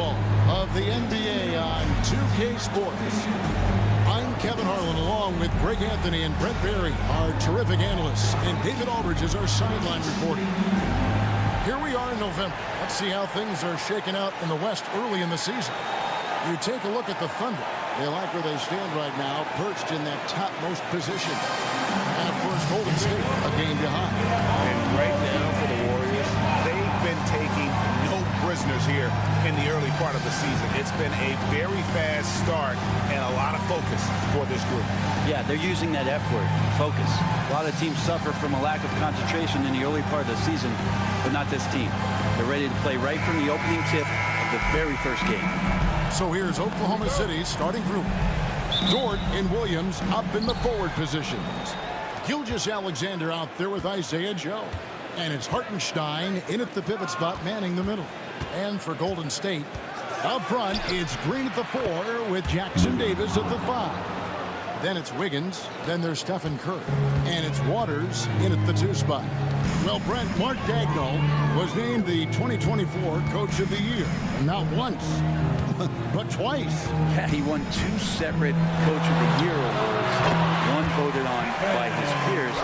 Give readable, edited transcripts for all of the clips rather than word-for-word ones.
basketball of the NBA on 2K Sports. I'm Kevin Harlan, along with Greg Anthony and Brent Barry, our terrific analysts, and David Aldridge is our sideline reporter. Here we are in November. Let's see how things are shaking out in the West early in the season. You take a look at the Thunder. They like where they stand right now, perched in that topmost position. And, of course, Golden State a game behind. And right now for the Warriors, they've been taking no prisoners here in the early part of the season. It's been a very fast start and a lot of focus for this group. Yeah, they're using that F word, focus. A lot of teams suffer from a lack of concentration in the early part of the season, but not this team. They're ready to play right from the opening tip of the very first game. So here's Oklahoma City's starting group. Dort and Williams up in the forward positions. Gilgeous-Alexander out there with Isaiah Joe. And it's Hartenstein in at the pivot spot, manning the middle. And for Golden State, up front, it's Green at the 4 with Jackson Davis at the 5. Then it's Wiggins. Then there's Stephen Curry. And it's Waters in at the 2 spot. Well, Brent, Mark Daigneault was named the 2024 Coach of the Year. Not once, but twice. Yeah, he won 2 separate Coach of the Year awards. One voted on by his peers,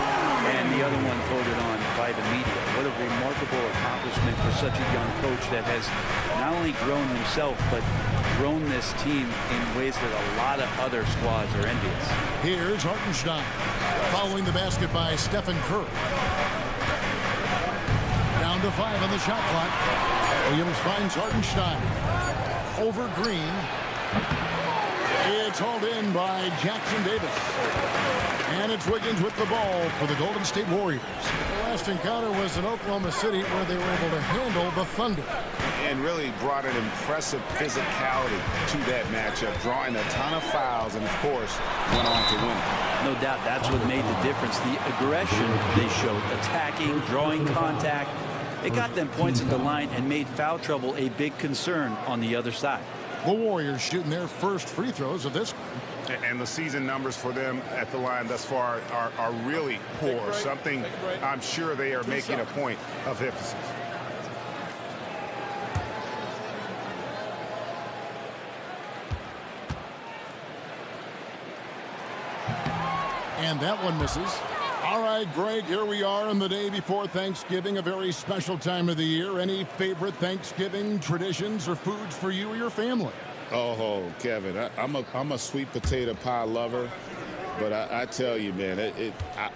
and the other one voted on by the media. What a remarkable accomplishment for such a young coach that has not only grown himself, but grown this team in ways that a lot of other squads are envious. Here's Hartenstein, following the basket by Stephen Curry. Down to 5 on the shot clock. Williams finds Hartenstein. Over Green. It's hauled in by Jackson Davis. And it's Wiggins with the ball for the Golden State Warriors. The last encounter was in Oklahoma City, where they were able to handle the Thunder. And really brought an impressive physicality to that matchup, drawing a ton of fouls, and of course went on to win. No doubt that's what made the difference. The aggression they showed, attacking, drawing contact. It got them points at the line and made foul trouble a big concern on the other side. The Warriors shooting their first free throws of this one. And the season numbers for them at the line thus far are really poor. Something I'm sure they are making a point of emphasis. And that one misses. All right, Greg, here we are on the day before Thanksgiving, a very special time of the year. Any favorite Thanksgiving traditions or foods for you or your family? Oh, Kevin, I'm a sweet potato pie lover, but I tell you, man,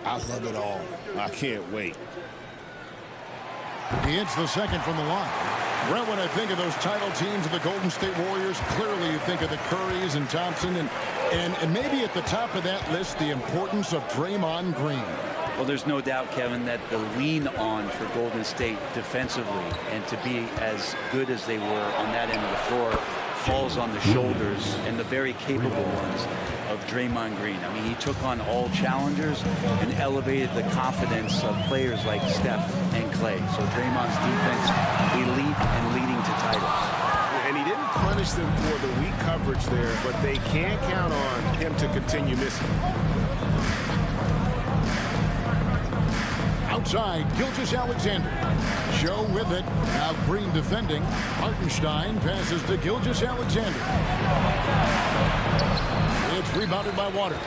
I love it all. I can't wait. He hits the second from the line. Brent, when I think of those title teams of the Golden State Warriors, clearly you think of the Currys and Thompson, and maybe at the top of that list, the importance of Draymond Green. Well, there's no doubt, Kevin, that the lean on for Golden State defensively and to be as good as they were on that end of the floor falls on the shoulders, and the very capable ones, of Draymond Green. I mean, he took on all challengers and elevated the confidence of players like Steph and Clay. So Draymond's defense, elite and leading to titles. And he didn't punish them for the weak coverage there, but they can't count on him to continue missing. Outside, Gilgeous-Alexander. Joe with it. Now Green defending. Hartenstein passes to Gilgeous-Alexander. It's rebounded by Waters.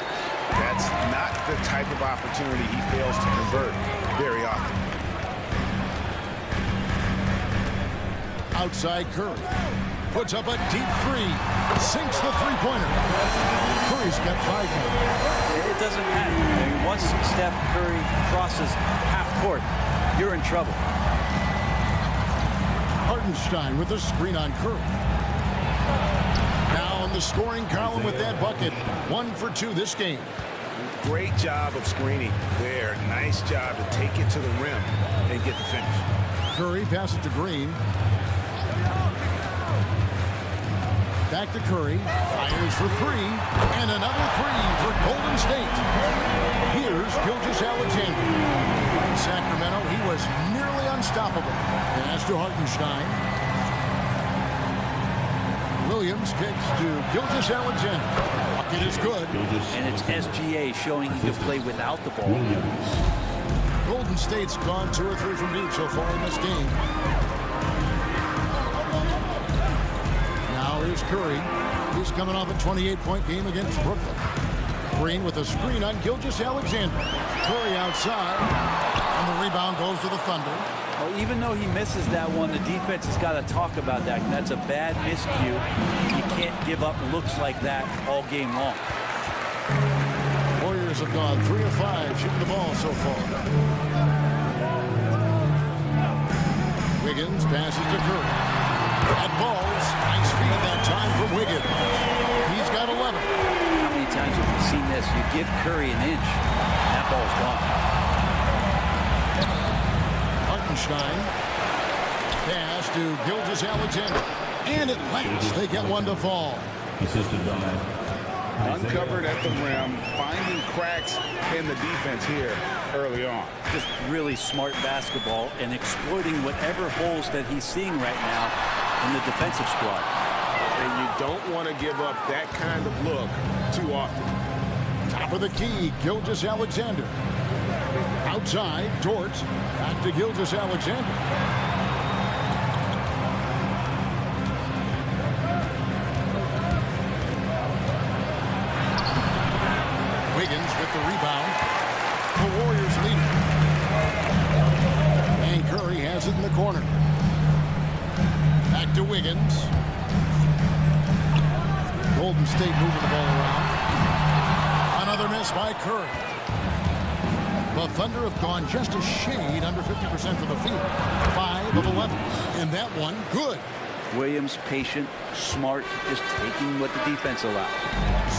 That's not the type of opportunity he fails to convert very often. Outside, Curry puts up a deep 3. Sinks the three-pointer. Curry's got 5 now. It doesn't matter. I mean, once Steph Curry crosses half court, you're in trouble. Hartenstein with a screen on Curry. Now on the scoring column with that bucket. 1 for 2 this game. Great job of screening there. Nice job to take it to the rim and get the finish. Curry passes to Green. Back to Curry. Fires for 3. And another 3 for Golden State. Here's Gilgeous-Alexander. In Sacramento, he was nearly unstoppable. Pass to Hartenstein. Williams kicks to Gilgeous-Alexander. Bucket is good. And it's SGA showing he can play without the ball. Golden State's gone 2 or 3 from deep so far in this game. Curry. He's coming off a 28-point game against Brooklyn. Green with a screen on Gilgeous-Alexander. Curry outside, and the rebound goes to the Thunder. Well, even though he misses that one, the defense has got to talk about that. That's a bad miscue. You can't give up looks like that all game long. Warriors have gone 3 of 5 shooting the ball so far. Wiggins passes to Curry. That ball's nice feed that time from Wiggins. He's got 11. How many times have we seen this? You give Curry an inch, that ball's gone. Hartenstein. Pass to Gilgeous-Alexander. And at last, they get one to fall. Assisted by Uncovered at the rim, finding cracks in the defense here early on. Just really smart basketball and exploiting whatever holes that he's seeing right now in the defensive squad. And you don't want to give up that kind of look too often. Top of the key, Gilgeous-Alexander. Outside, Dort. Back to Gilgeous-Alexander. Wiggins with the rebound. The Warriors lead it. And Curry has it in the corner. Back to Wiggins. Golden State moving the ball around. Another miss by Curry. The Thunder have gone just a shade under 50% from the field. 5 of 11. And that one, good. Williams, patient, smart, just taking what the defense allows.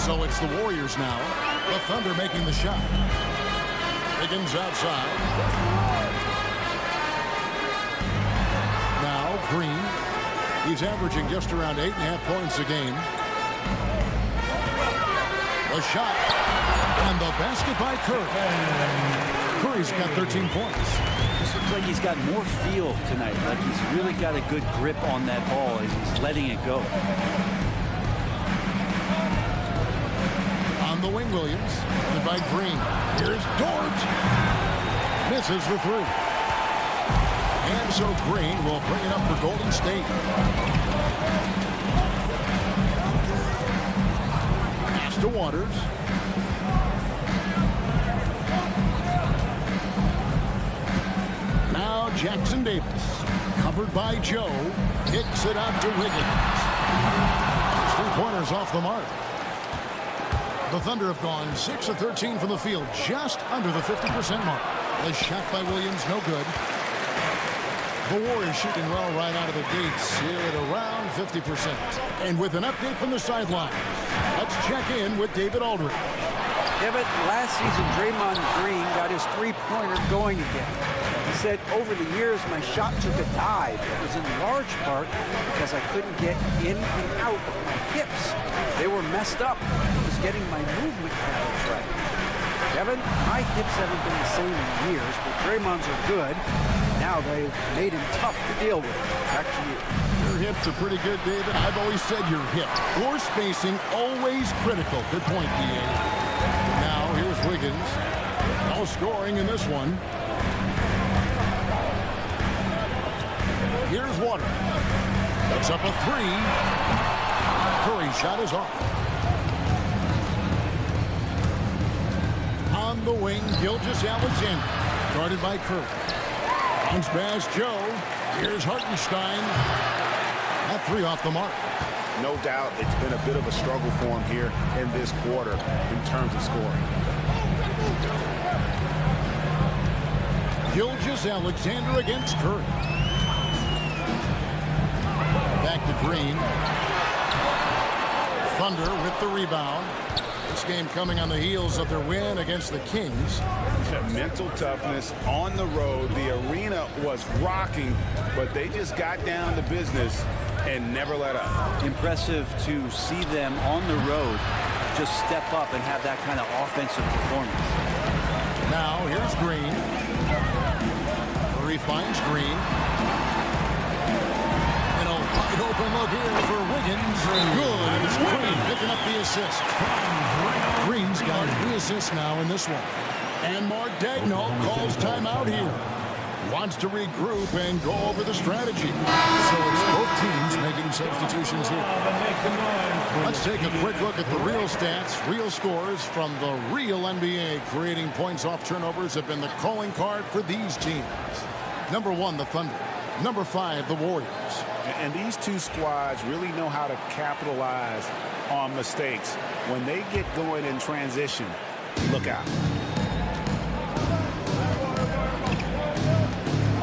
So it's the Warriors now. The Thunder making the shot. Wiggins outside. Now Green. He's averaging just around 8.5 points a game. The shot. And the basket by Curry. Curry's got 13 points. This looks like he's got more feel tonight. Like he's really got a good grip on that ball as he's letting it go. On the wing, Williams. And by Green. Here's Dort. Misses the 3. And so Green will bring it up for Golden State. Pass to Waters. Now Jackson Davis. Covered by Joe. Kicks it out to Wiggins. 3-pointers off the mark. The Thunder have gone 6 of 13 from the field, just under the 50% mark. The shot by Williams, no good. The Warriors shooting well right out of the gates here at around 50%. And with an update from the sideline, let's check in with David Aldridge. David, last season, Draymond Green got his three-pointer going again. He said, over the years, my shot took a dive. It was in large part because I couldn't get in and out of my hips. They were messed up. I was getting my movement patterns right. Kevin, my hips haven't been the same in years, but Draymond's are good. Now they've made him tough to deal with. Back to you. Your hips are pretty good, David. I've always said your hip. Floor spacing, always critical. Good point, D.A. Now, here's Wiggins. No scoring in this one. Here's Waters. That's up a 3. Curry's shot is off. On the wing, Gilgeous-Alexander. Guarded by Curry. Bounce pass, Joe. Here's Hartenstein. That 3 off the mark. No doubt it's been a bit of a struggle for him here in this quarter in terms of scoring. Gilgeous-Alexander against Curry. Back to Green. Thunder with the rebound. This game coming on the heels of their win against the Kings. Mental toughness on the road. The arena was rocking, but they just got down to business and never let up. Impressive to see them on the road just step up and have that kind of offensive performance. Now here's Green. Curry finds Green. And a wide open look here for Wiggins. Good. It's Green picking up the assist. Green's got 3 assists now in this one. And Mark Daigneault calls timeout here. wants to regroup and go over the strategy. So it's both teams making substitutions here. Let's take a quick look at the real stats, real scores from the real NBA. Creating points off turnovers have been the calling card for these teams. Number 1, the Thunder. Number 5, the Warriors. And these two squads really know how to capitalize on mistakes. When they get going in transition, look out.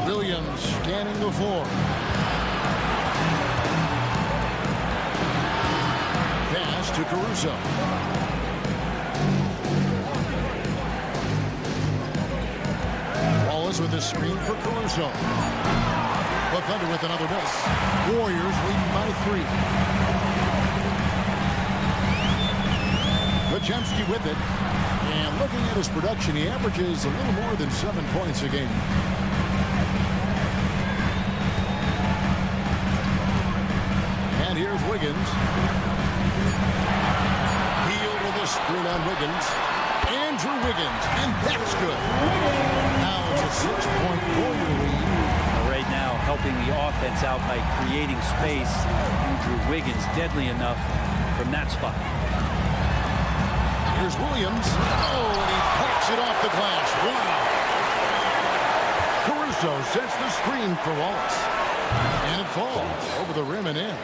Williams scanning the floor. Pass to Caruso. Wallace with a screen for Caruso. The Thunder with another miss. Warriors leading by 3. Podziemski with it. And looking at his production, he averages a little more than 7 points a game. And here's Wiggins. Healed with a screen on Wiggins. Andrew Wiggins, and that's good. Now it's a 6-point Warrior lead. Right now, helping the offense out by creating space. Andrew Wiggins, deadly enough from that spot. Here's Williams. Oh, and he picks it off the glass. Wow. Caruso sets the screen for Wallace. And it falls over the rim and in.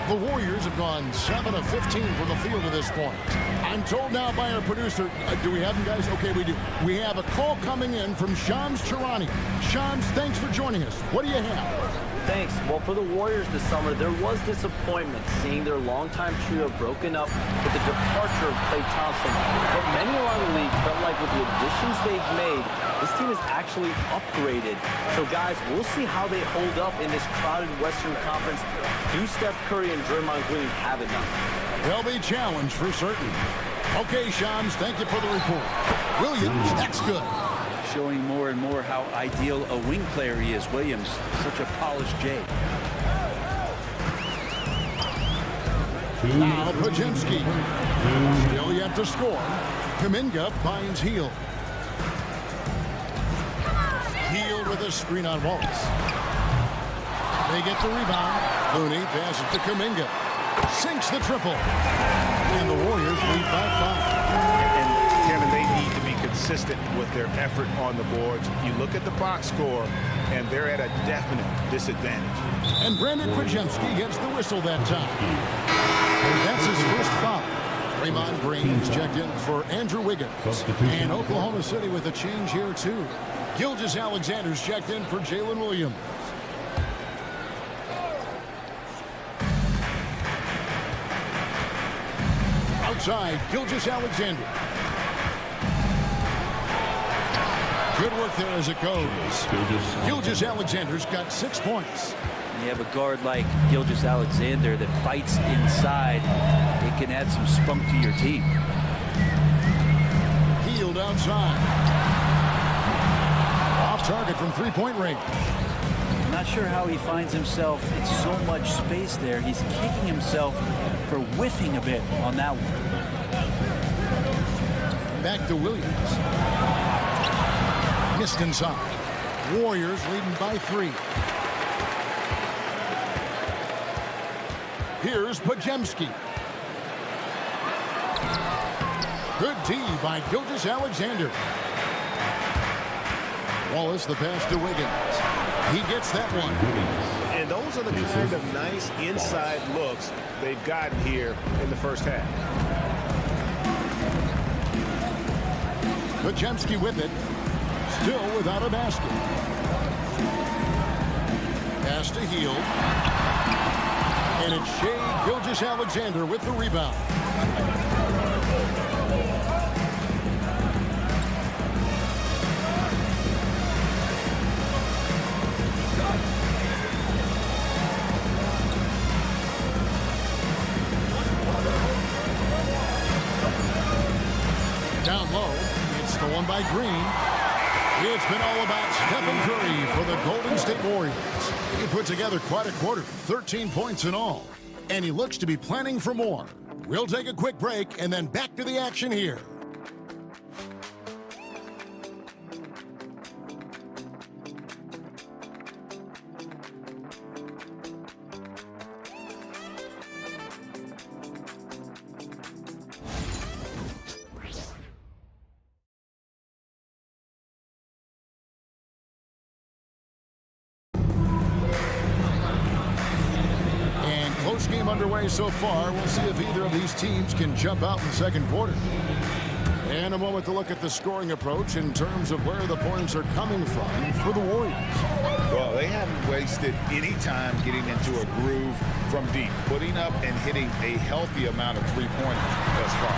The Warriors have gone 7 of 15 from the field at this point. I'm told now by our producer, do we have them, guys? Okay, we do. We have a call coming in from Shams Charani. Shams, thanks for joining us. What do you have? Thanks. Well, for the Warriors this summer, there was disappointment seeing their longtime trio broken up with the departure of Klay Thompson. But many around the league felt like with the additions they've made, this team is actually upgraded. So, guys, we'll see how they hold up in this crowded Western Conference. Do Steph Curry and Draymond Green have enough? They'll be challenged for certain. Okay, Shams, thank you for the report. Williams, that's good. Showing more and more how ideal a wing player he is. Williams, such a polished J. Now Podziemski. Still yet to score. Kuminga finds Hield. Hield with a screen on Wallace. They get the rebound. Looney passes to Kuminga. Sinks the triple. And the Warriors lead by 5. And Kevin, they need to be consistent with their effort on the boards. You look at the box score, and they're at a definite disadvantage. And Brandon Podziemski gets the whistle that time. And that's his first foul. Draymond Green's checked in for Andrew Wiggins. And Oklahoma City with a change here, too. Gilgeous-Alexander's checked in for Jalen Williams. Outside, Gilgeous-Alexander. Good work there as it goes. Gilgeous-Alexander's got 6 points. You have a guard like Gilgeous-Alexander that fights inside. It can add some spunk to your team. Hield outside. Off target from 3-point range. I'm not sure how he finds himself in so much space there. He's kicking himself for whiffing a bit on that one. Back to Williams. Missed inside. Warriors leading by 3. Here's Podziemski. Good D by Gilgeous-Alexander. Wallace the pass to Wiggins. He gets that one. And those are the kind of nice inside looks they've gotten here in the first half. Podziemski with it. Still without a basket. Pass to Hield. And it's Shai Gilgeous-Alexander with the rebound. Down low, it's the one by Green. It's been all about Stephen Curry for the Golden State Warriors. He put together quite a quarter, 13 points in all. And he looks to be planning for more. We'll take a quick break and then back to the action here. underway so far. We'll see if either of these teams can jump out in the second quarter. And a moment to look at the scoring approach in terms of where the points are coming from for the Warriors. Well, they haven't wasted any time getting into a groove from deep, putting up and hitting a healthy amount of three-pointers thus far.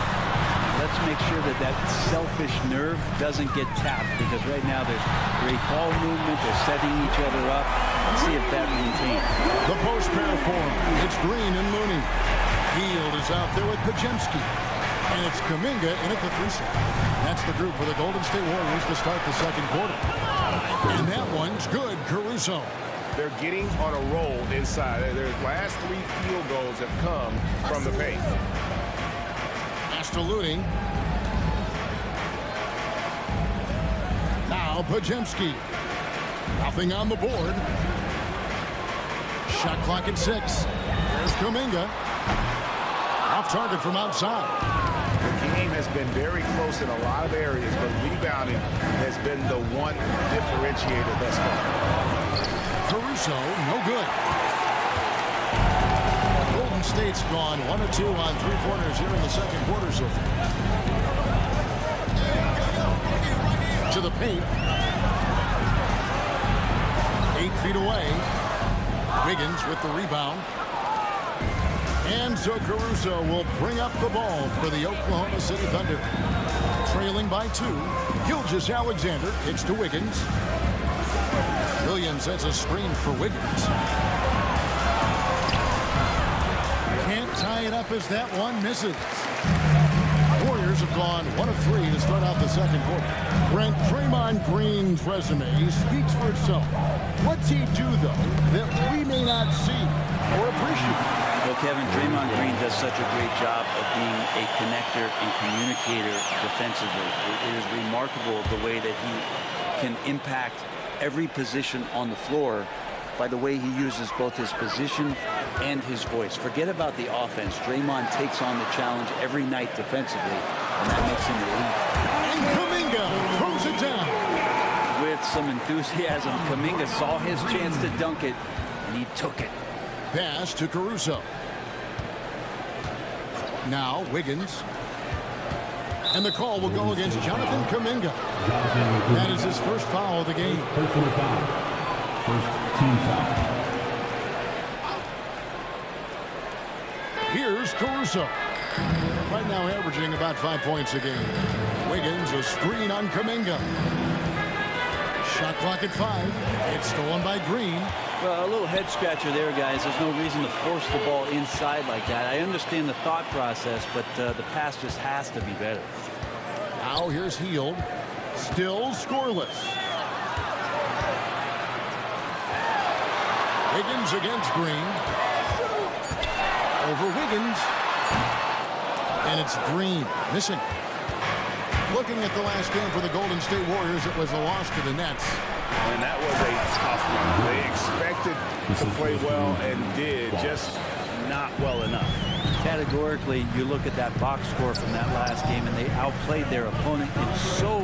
Let's make sure that that selfish nerve doesn't get tapped, because right now there's great ball movement. They're setting each other up. Let's see if that maintains. The post pair form. It's Green and Looney. Hield is out there with Pajemski. And it's Kuminga in at the 3 slot. That's the group for the Golden State Warriors to start the second quarter. And that one's good. Caruso. They're getting on a roll inside. Their last 3 field goals have come from the paint. To Looney. Now Pajemski. Nothing on the board. Shot clock at 6. There's Kuminga. Off target from outside. The game has been very close in a lot of areas, but rebounding has been the one differentiator thus far. Caruso, no good. Golden State's gone 1 of 2 on 3-pointers here in the second quarter so far. To the paint. 8 feet away. Wiggins with the rebound. And so Caruso will bring up the ball for the Oklahoma City Thunder. Trailing by 2. Gilgeous-Alexander kicks to Wiggins. Williams sets a screen for Wiggins. Can't tie it up as that one misses. Warriors have gone 1 of 3 to start out the second quarter. Brent, Draymond Green's resume speaks for itself. What's he do, though, that we may not see or appreciate? Well, Kevin, Draymond Green does such a great job of being a connector and communicator defensively. It is remarkable the way that he can impact every position on the floor by the way he uses both his position and his voice. Forget about the offense. Draymond takes on the challenge every night defensively, and that makes him elite. And Kuminga throws it down. With some enthusiasm, Kuminga saw his chance to dunk it, and he took it. Pass to Caruso. Now Wiggins. And the call will go against Jonathan Kuminga. That is his first foul of the game. Personal foul. First team foul. Here's Caruso. Right now averaging about 5 points a game. Wiggins, a screen on Kuminga. Shot clock at 5. It's stolen by Green. Well, a little head scratcher there, guys. There's no reason to force the ball inside like that. I understand the thought process, but the pass just has to be better. Now here's Hield. Still scoreless. Wiggins against Green. Over Wiggins. And it's Green missing. Looking at the last game for the Golden State Warriors, it was a loss to the Nets. And that was a tough one. They expected to play well and did, just not well enough. Categorically, you look at that box score from that last game, and they outplayed their opponent in so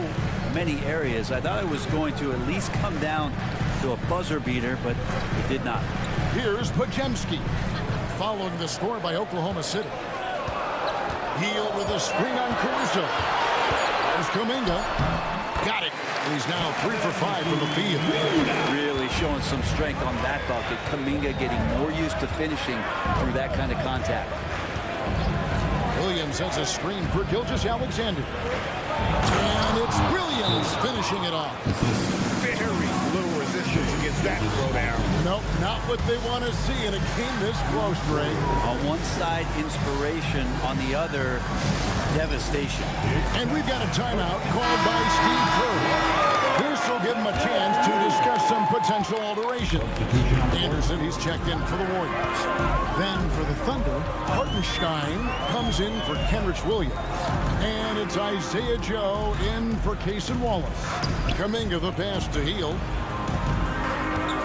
many areas. I thought it was going to at least come down to a buzzer beater, but it did not. Here's Pajemski, following the score by Oklahoma City. Hield with a screen on Caruso. There's Kuminga. Got it. He's now 3 for 5 from the field. Really showing some strength on that bucket. Kuminga getting more used to finishing through that kind of contact. Williams has a screen for Gilgeous-Alexander. And it's Williams finishing it off. Very little resistance against that throwdown. Nope, not what they want to see in a game this close, Ray. On one side, inspiration. On the other, devastation. And we've got a timeout called by Steve Kerr. This will give him a chance to discuss some potential alteration. Anderson, he's checked in for the Warriors. Then for the Thunder, Hartenstein comes in for Kenrich Williams. And it's Isaiah Joe in for Cason Wallace. Kuminga the pass to Hield.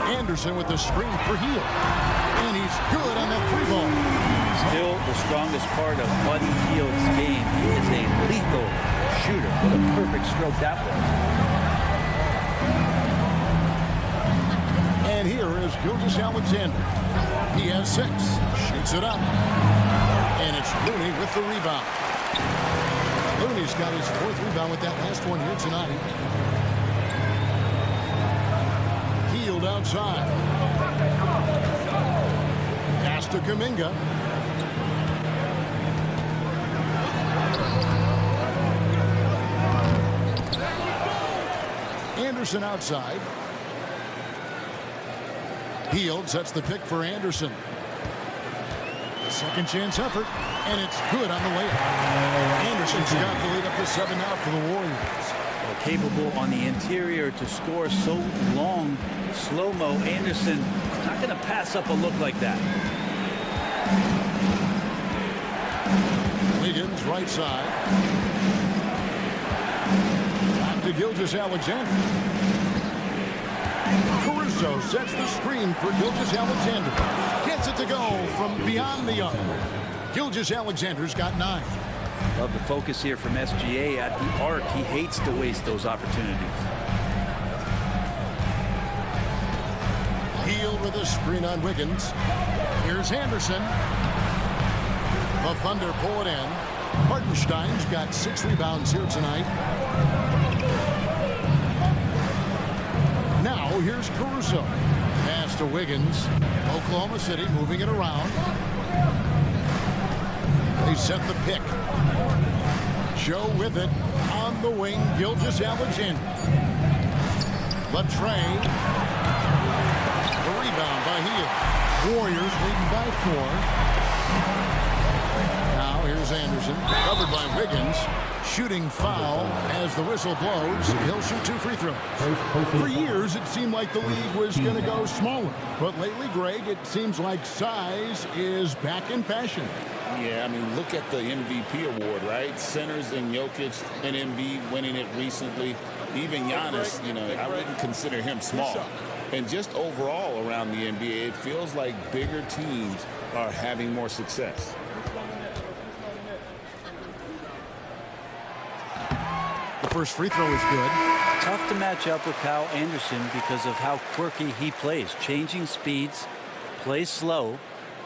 Anderson with the screen for Hield. And he's good on that 3 ball. Still the strongest part of Buddy Hield's game. He is a lethal shooter. What a perfect stroke that was. And here is Gilgeous-Alexander. He has 6. Shoots it up. And it's Looney with the rebound. Looney's got his 4th rebound with that last one here tonight. Healed outside. Pass to Kuminga. Anderson outside. Hield sets the pick for Anderson. A second chance effort, and it's good on the layup. Anderson's got the lead up to 7 now for the Warriors. Well, capable on the interior to score so long. Slow-mo. Anderson not going to pass up a look like that. Wiggins right side. Back to Gilgeous-Alexander. Caruso sets the screen for Gilgeous-Alexander. Gets it to go from beyond the arc. Gilgeous-Alexander's got 9. Love the focus here from SGA at the arc. He hates to waste those opportunities. Hield with a screen on Wiggins. Here's Anderson. The Thunder pull it in. Hartenstein's got 6 rebounds here tonight. Now here's Caruso. Pass to Wiggins. Oklahoma City moving it around. They set the pick. Joe with it on the wing. Gilgeous-Alexander. Latrey. The rebound by Hield. Warriors leading by 4. Now here's Anderson. Covered by Wiggins. Shooting foul as the whistle blows. He'll shoot 2 free throws. For years, it seemed like the league was going to go smaller. But lately, Greg, it seems like size is back in fashion. Yeah, I mean, look at the MVP award, right? Centers and Jokic and Embiid winning it recently. Even Giannis, you know, I wouldn't consider him small. And just overall around the NBA, it feels like bigger teams are having more success. The first free throw is good. Tough to match up with Kyle Anderson because of how quirky he plays. Changing speeds, plays slow,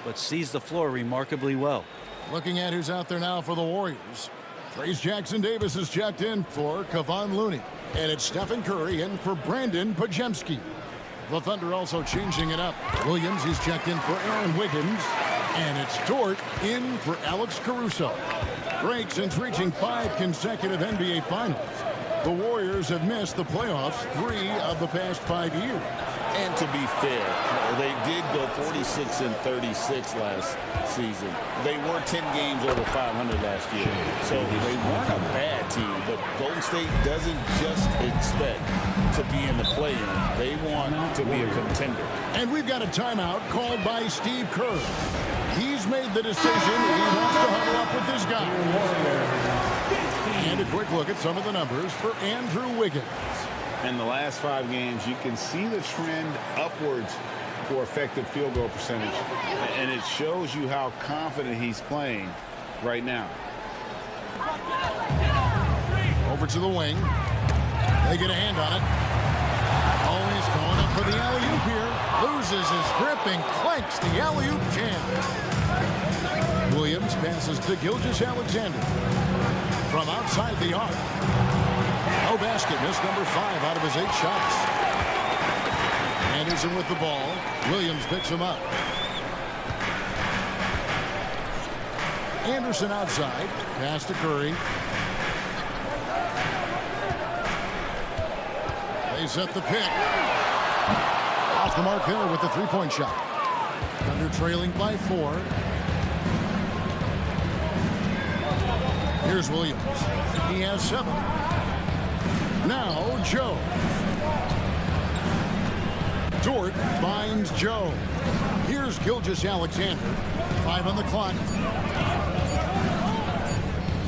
but sees the floor remarkably well. Looking at who's out there now for the Warriors. Trace Jackson-Davis is checked in for Kevon Looney. And it's Stephen Curry in for Brandon Pajemski. The Thunder also changing it up. Williams is checked in for Aaron Wiggins. And it's Dort in for Alex Caruso. Greg, since reaching 5 consecutive NBA Finals, the Warriors have missed the playoffs 3 of the past 5 years. And to be fair, they did go 46-36 last season. They were 10 games over 500 last year. So they weren't a bad team, but Golden State doesn't just expect to be in the play-in. They want to be a contender. And we've got a timeout called by Steve Kerr. He's made the decision. He wants to huddle up with this guy. And a quick look at some of the numbers for Andrew Wiggins. In the last 5 games, you can see the trend upwards for effective field goal percentage. And it shows you how confident he's playing right now. Over to the wing. They get a hand on it. Always going up for the alley-oop here. Loses his grip and clanks the alley-oop jam. Williams passes to Gilgeous-Alexander. From outside the arc. No basket. Missed number 5 out of his 8 shots. Anderson with the ball. Williams picks him up. Anderson outside. Pass to Curry. They set the pick. Off the mark there with the 3-point shot. Thunder trailing by 4. Here's Williams. He has 7. Now Joe. Dort finds Joe. Here's Gilgeous-Alexander. 5 on the clock.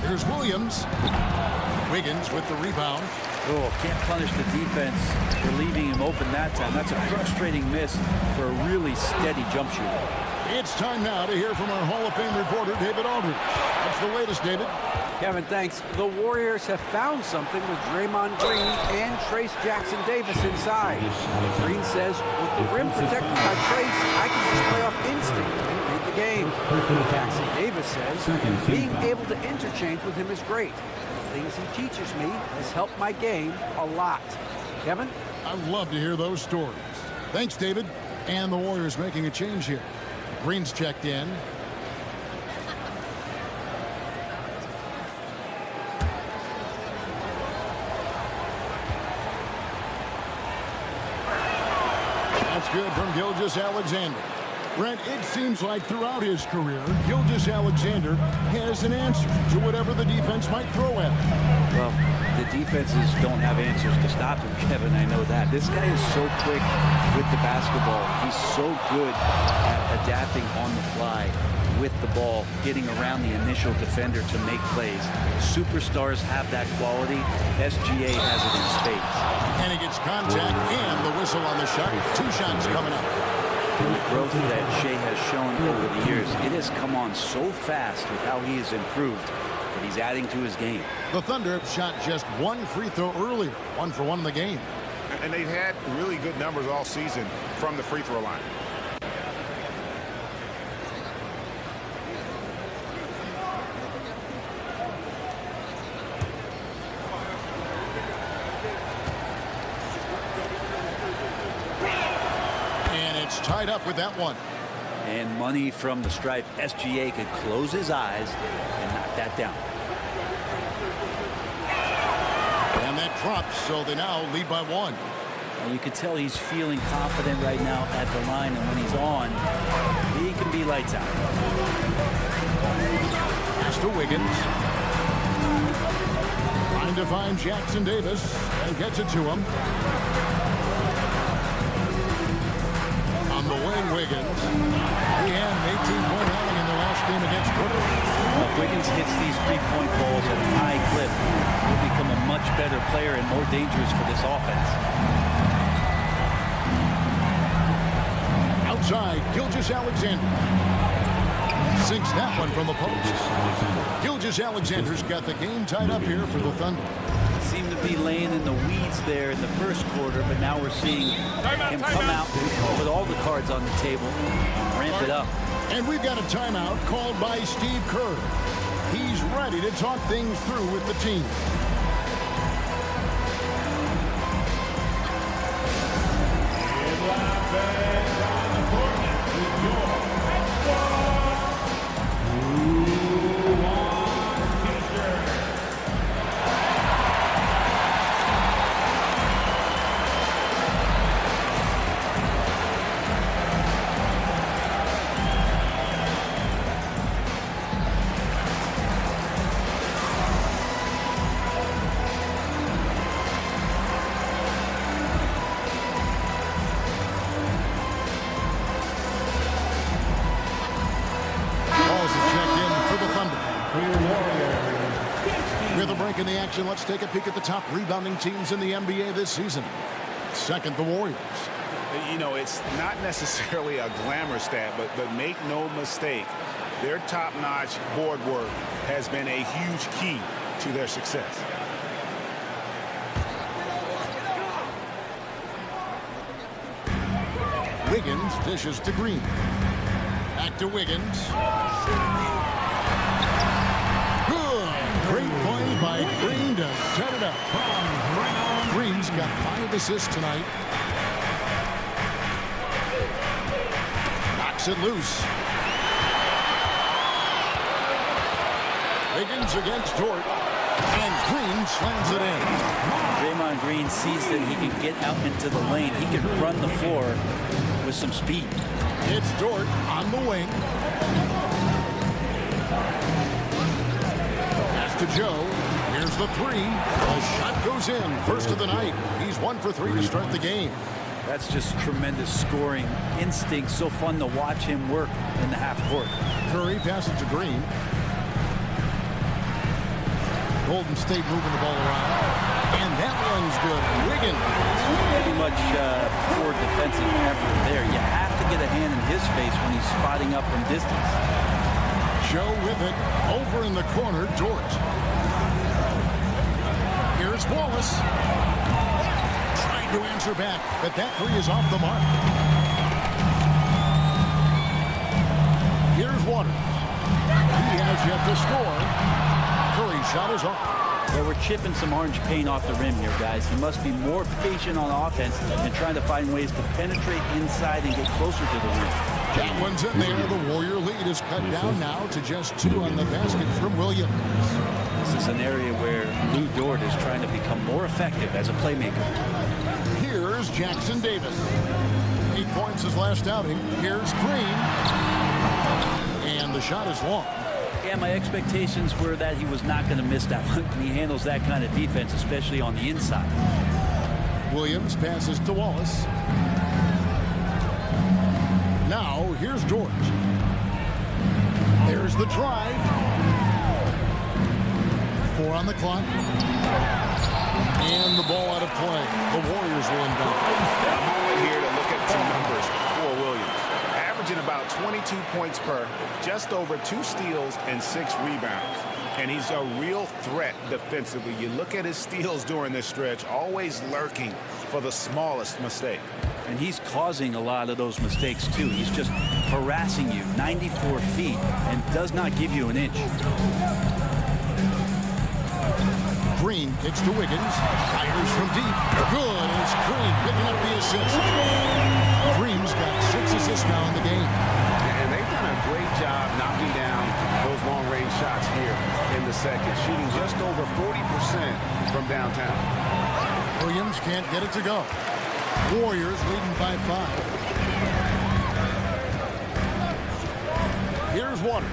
Here's Williams. Wiggins with the rebound. Oh, can't punish the defense for leaving him open that time. That's a frustrating miss for a really steady jump shooter. It's time now to hear from our Hall of Fame reporter, David Aldridge. What's the latest, David? Kevin, thanks. The Warriors have found something with Draymond Green and Trace Jackson-Davis inside. Green says, with the rim protected by Trace, I can just play off instinct and read the game. Jackson-Davis says, being able to interchange with him is great. The things he teaches me has helped my game a lot. Kevin? I love to hear those stories. Thanks, David. And the Warriors making a change here. Green's checked in. That's good from Gilgeous-Alexander. Brent, it seems like throughout his career, Gilgeous-Alexander has an answer to whatever the defense might throw at him. Well, the defenses don't have answers to stop him, Kevin. I know that. This guy is so quick with the basketball. He's so good at adapting on the fly with the ball, getting around the initial defender to make plays. Superstars have that quality. SGA has it in spades. And he gets contact and the whistle on the shot. 2 shots coming up. And the growth that Shea has shown over the years, it has come on so fast with how he has improved, but he's adding to his game. The Thunder shot just 1 free throw earlier, 1 for 1 in the game. And they've had really good numbers all season from the free throw line. Tied up with that one. And money from the stripe. SGA could close his eyes and knock that down. And that drops, so they now lead by 1. And you can tell he's feeling confident right now at the line, and when he's on, he can be lights out. Pass to Wiggins. Trying to find Jackson-Davis and gets it to him. On the wing, Wiggins. He had an 18-point outing in the last game against Brooklyn. If Wiggins hits these three-point balls at a high clip, he'll become a much better player and more dangerous for this offense. Outside, Gilgeous-Alexander. Sinks that one from the post. Gilgeous-Alexander's got the game tied up here for the Thunder. Seemed to be laying in the weeds there in the first quarter, but now we're seeing him come out with all the cards on the table, ramp it up. And we've got a timeout called by Steve Kerr. He's ready to talk things through with the team. In the action, let's take a peek at the top rebounding teams in the NBA this season. Second, the Warriors. You know, it's not necessarily a glamour stat, but make no mistake, their top-notch board work has been a huge key to their success. Wiggins dishes to Green. Back to Wiggins. Great play by Green to set it up. Green's got 5 assists tonight. Knocks it loose. Wiggins against Dort. And Green slams it in. Draymond Green sees that he can get out into the lane. He can run the floor with some speed. It's Dort on the wing. To Joe. Here's the 3. The shot goes in. First of the night. He's 1 for 3 to start the game. That's just tremendous scoring instinct. So fun to watch him work in the half court. Curry passes to Green. Golden State moving the ball around. And that one's good. Wiggins. Pretty much poor defensive effort there. You have to get a hand in his face when he's spotting up from distance. Joe with it. Over in the corner, Dort. Here's Wallace. Trying to answer back, but that three is off the mark. Here's Waters. He has yet to score. Curry's shot is off. Yeah, we're chipping some orange paint off the rim here, guys. He must be more patient on offense and trying to find ways to penetrate inside and get closer to the rim. That one's in there. The Warrior lead is cut down now to just 2 on the basket from Williams. This is an area where Lou Dort is trying to become more effective as a playmaker. Here's Jackson Davis. 8 points his last outing. Here's Green. And the shot is long. Yeah, my expectations were that he was not going to miss that one. He handles that kind of defense, especially on the inside. Williams passes to Wallace. Now, here's George. There's the drive. 4 on the clock. And the ball out of play. The Warriors will inbound. A moment here to look at some numbers for Williams. Averaging about 22 points per, just over 2 steals and 6 rebounds. And he's a real threat defensively. You look at his steals during this stretch, always lurking for the smallest mistake. And he's causing a lot of those mistakes, too. He's just harassing you 94 feet and does not give you an inch. Green kicks to Wiggins. Fires from deep. Good. It's Green picking up the assist. Green's got 6 assists now in the game. And they've done a great job knocking down those long-range shots here in the second, shooting just over 40% from downtown. Williams can't get it to go. Warriors leading by 5. Here's Waters.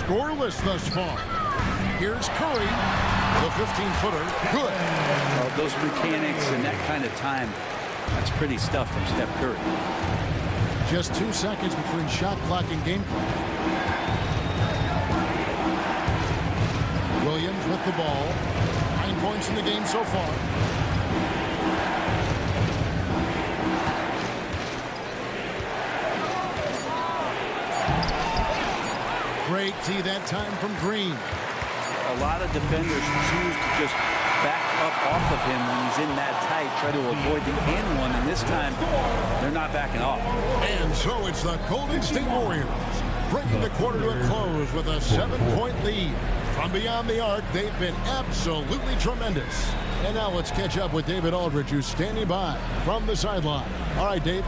Scoreless thus far. Here's Curry. The 15-footer. Good. Well, those mechanics and that kind of time, that's pretty stuff from Steph Curry. Just 2 seconds between shot clock and game clock. Williams with the ball. 9 points in the game so far. Great tee that time from Green. A lot of defenders choose to just back up off of him when he's in that tight, try to avoid the end one, and this time they're not backing off. And so it's the Golden State Warriors bringing the quarter to a close with a 7-point lead. From beyond the arc, they've been absolutely tremendous. And now let's catch up with David Aldridge, who's standing by from the sideline. All right, Dave.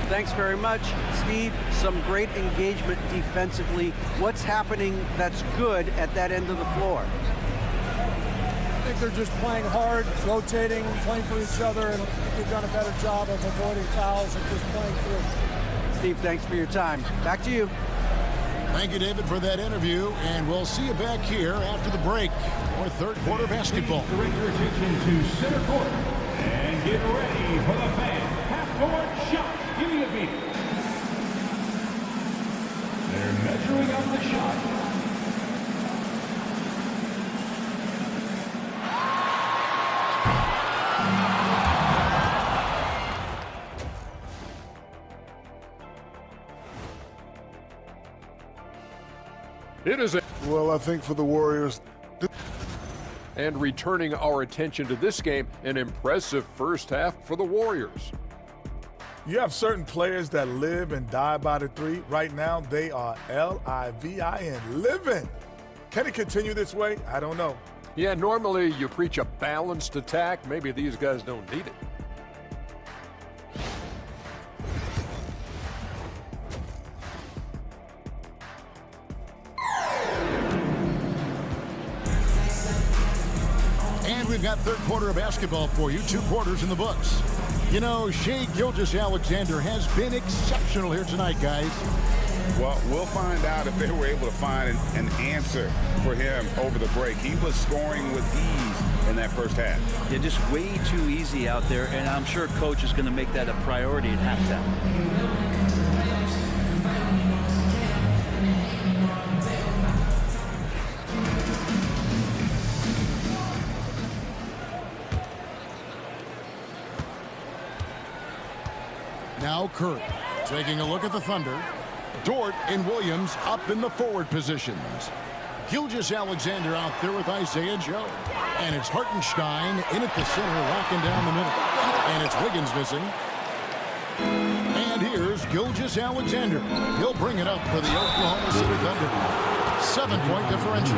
Thanks very much, Steve. Some great engagement defensively. What's happening that's good at that end of the floor? I think they're just playing hard, rotating, playing for each other, and they've done a better job of avoiding fouls and just playing through. Steve, thanks for your time. Back to you. Thank you, David, for that interview, and we'll see you back here after the break for third quarter basketball. Direct your attention to center court and get ready for the fan half-court shot. Give me a beat. They're measuring up the shot. It is a Well, I think for the Warriors, and returning our attention to this game, an impressive first half for the Warriors. you have certain players that live and die by the three. Right now, they are L-I-V-I-N, living. Can it continue this way? I don't know. Yeah, normally you preach a balanced attack. Maybe these guys don't need it. And we've got third quarter of basketball for you. 2 quarters in the books. You know, Shai Gilgeous-Alexander has been exceptional here tonight, guys. Well, we'll find out if they were able to find an answer for him over the break. He was scoring with ease in that first half. Yeah, just way too easy out there, and I'm sure coach is going to make that a priority at halftime. Now Curry taking a look at the Thunder. Dort and Williams up in the forward positions. Gilgeous-Alexander out there with Isaiah Joe. And it's Hartenstein in at the center, locking down the middle. And it's Wiggins missing. And here's Gilgeous-Alexander. He'll bring it up for the Oklahoma City Thunder. 7-point differential.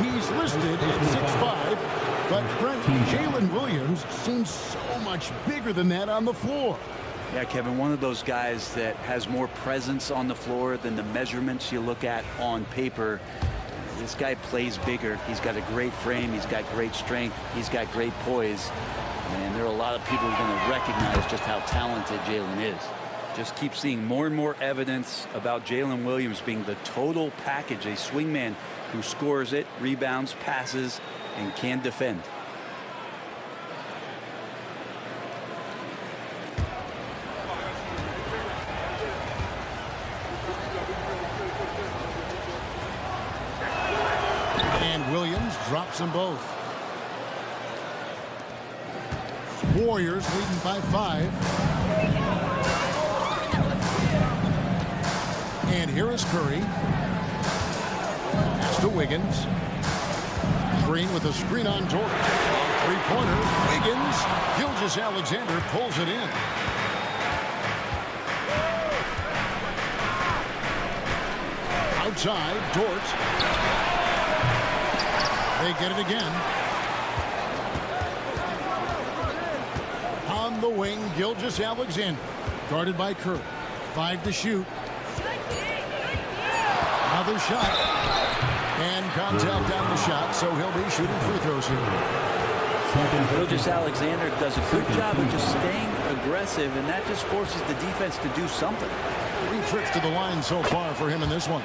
He's listed at 6'5", but Brent, Jalen Williams seems so much bigger than that on the floor. Yeah, Kevin, one of those guys that has more presence on the floor than the measurements you look at on paper. This guy plays bigger. He's got a great frame. He's got great strength. He's got great poise. And there are a lot of people who are going to recognize just how talented Jalen is. Just keep seeing more and more evidence about Jalen Williams being the total package, a swingman who scores it, rebounds, passes, and can defend. And Williams drops them both. Warriors leading by 5. And here is Curry. Pass to Wiggins. Green with a screen on Dort. Three-pointer. Wiggins. Gilgeous-Alexander pulls it in. Outside, Dort. They get it again. On the wing, Gilgeous-Alexander. Guarded by Curry. 5 to shoot. Another shot. And contact on the shot, so he'll be shooting free throws here. Gilgeous-Alexander does a good job of just staying aggressive, and that just forces the defense to do something. 3 trips to the line so far for him in this one.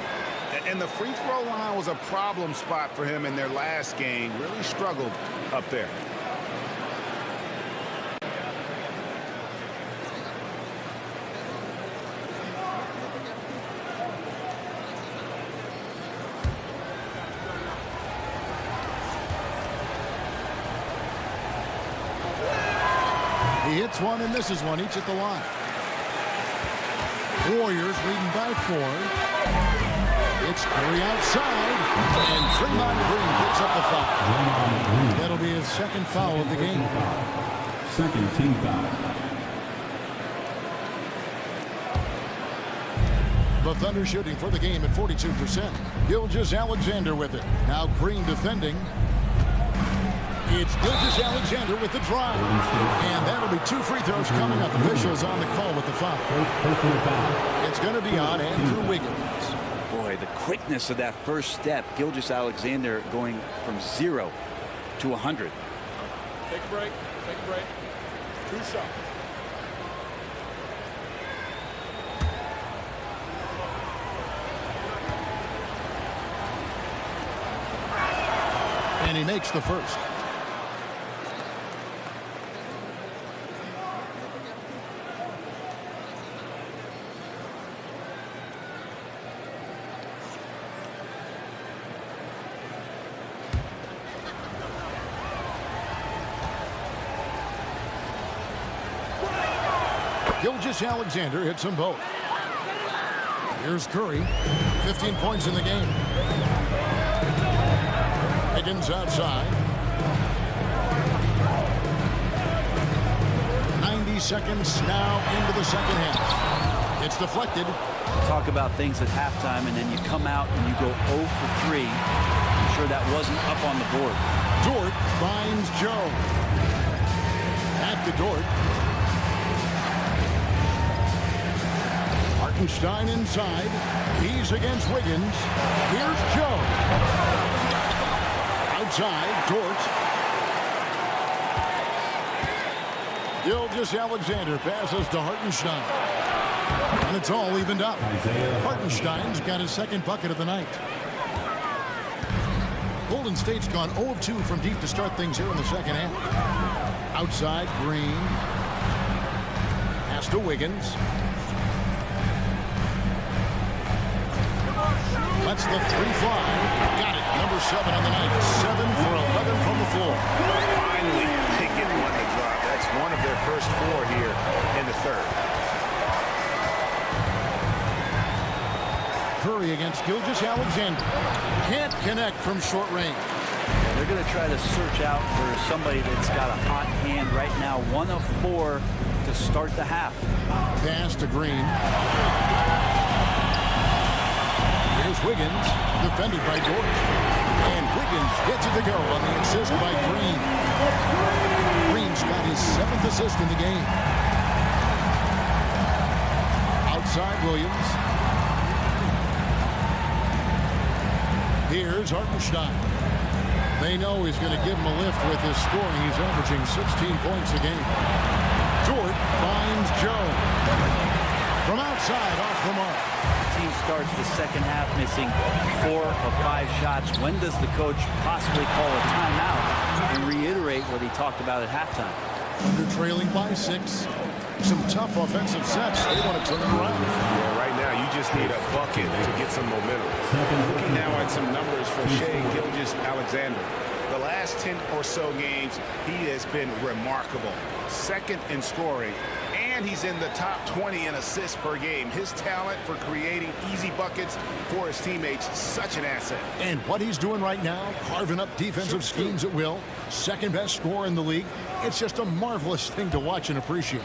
And the free throw line was a problem spot for him in their last game. Really struggled up there. He hits one and misses one, each at the line. Warriors leading by 4. It's Curry outside, and Draymond Green picks up the foul. That'll be his second foul of the game. Second team foul. The Thunder shooting for the game at 42%. Gilgeous-Alexander with it. Now Green defending. It's Gilgeous-Alexander with the drive. And that'll be 2 free throws coming up. Officials on the call with the foul. It's going to be on Andrew Wiggins. Boy, the quickness of that first step. Gilgeous-Alexander going from 0 to 100. Take a break. Take a break. 2 shots. And he makes the first. Gilgeous-Alexander hits them both. Here's Curry. 15 points in the game. Wiggins outside. 90 seconds now into the second half. It's deflected. Talk about things at halftime, and then you come out and you go 0 for 3. I'm sure that wasn't up on the board. Dort finds Joe. At the Dort. Hartenstein inside. He's against Wiggins. Here's Joe. Outside, Dort. Gilgeous-Alexander passes to Hartenstein. And it's all evened up. Hartenstein's got his second bucket of the night. Golden State's gone 0 of 2 from deep to start things here in the second half. Outside, Green. Pass to Wiggins. Lets the 3 fly. Got it. Number 7 on the night. 7 for 11 from the floor. Finally, they get one to drop. That's one of their first 4 here in the third. Curry against Gilgeous Alexander. Can't connect from short range. They're going to try to search out for somebody that's got a hot hand right now. 1 of 4 to start the half. Pass to Green. Here's Wiggins, defended by Dort. And Wiggins gets it to go on the assist by Green. Green's got his 7th assist in the game. Outside Williams. Here's Hartenstein. They know he's going to give him a lift with his scoring. He's averaging 16 points a game. Dort finds Joe. From outside, off the mark. The team starts the second half missing 4 of 5 shots. When does the coach possibly call a timeout and reiterate what he talked about at halftime? Thunder trailing by 6. Some tough offensive sets. They want to turn it around. Yeah, right now you just need a bucket to get some momentum. Looking now at some numbers for Shai Gilgeous-Alexander. The last 10 or so games, he has been remarkable. 2nd in scoring, and he's in the top 20 in assists per game. His talent for creating easy buckets for his teammates, such an asset. And what he's doing right now, carving up defensive schemes at will, 2nd best scorer in the league. It's just a marvelous thing to watch and appreciate.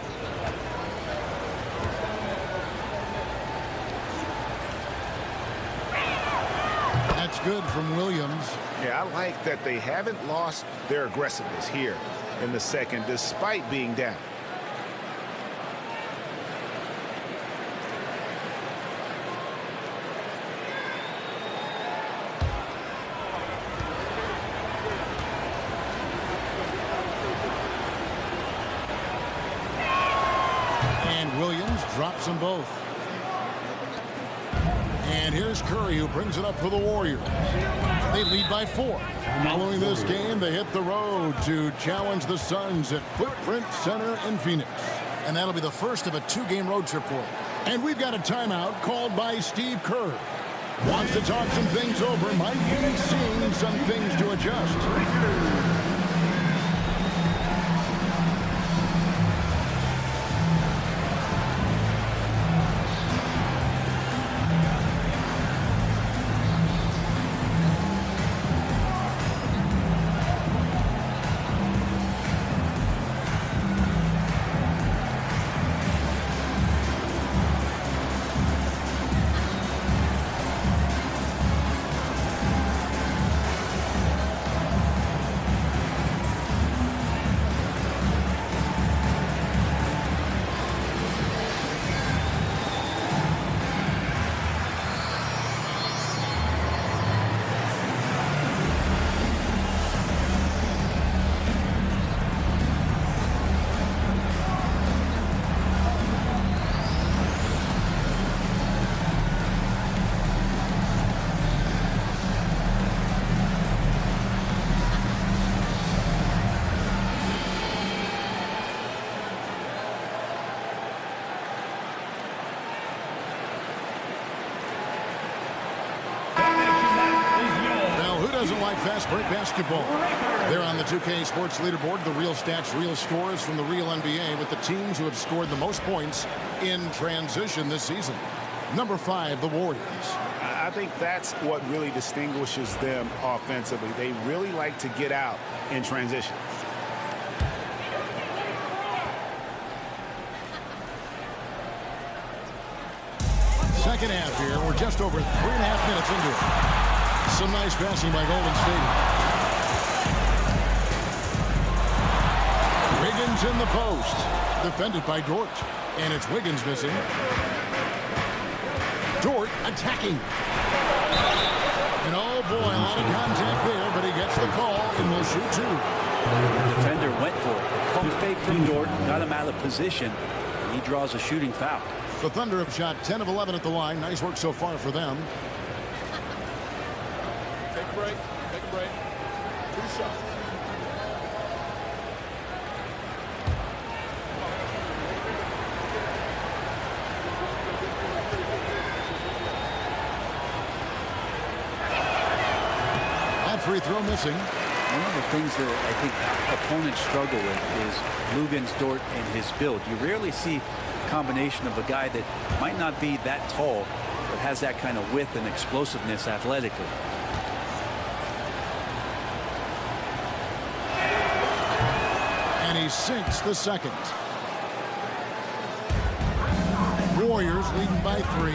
That's good from Williams. Yeah, I like that they haven't lost their aggressiveness here in the second, despite being down. And Williams drops them both. And here's Curry, who brings it up for the Warriors. They lead by 4. Following this game, they hit the road to challenge the Suns at Footprint Center in Phoenix. And that'll be the first of a 2-game road trip for them. And we've got a timeout called by Steve Kerr. Wants to talk some things over, might be seeing some things to adjust. Doesn't like fast break basketball. They're on the 2K Sports leaderboard, the real stats, real scores from the real NBA with the teams who have scored the most points in transition this season. Number 5, the Warriors. I think that's what really distinguishes them offensively. They really like to get out in transition. Second half here. We're just over 3.5 minutes into it. Some nice passing by Golden State. Wiggins in the post. Defended by Dort. And it's Wiggins missing. Dort attacking. And oh boy, a lot of contact there, but he gets the call and will shoot 2. The defender went for it. The pump fake from Dort got him out of position. And he draws a shooting foul. The Thunder have shot 10 of 11 at the line. Nice work so far for them. Take a break. Take a break. 2 shots. That free throw missing. One of the things that I think opponents struggle with is Luguentz, Dort, and his build. You rarely see a combination of a guy that might not be that tall but has that kind of width and explosiveness athletically. And he sinks the second. Warriors leading by 3.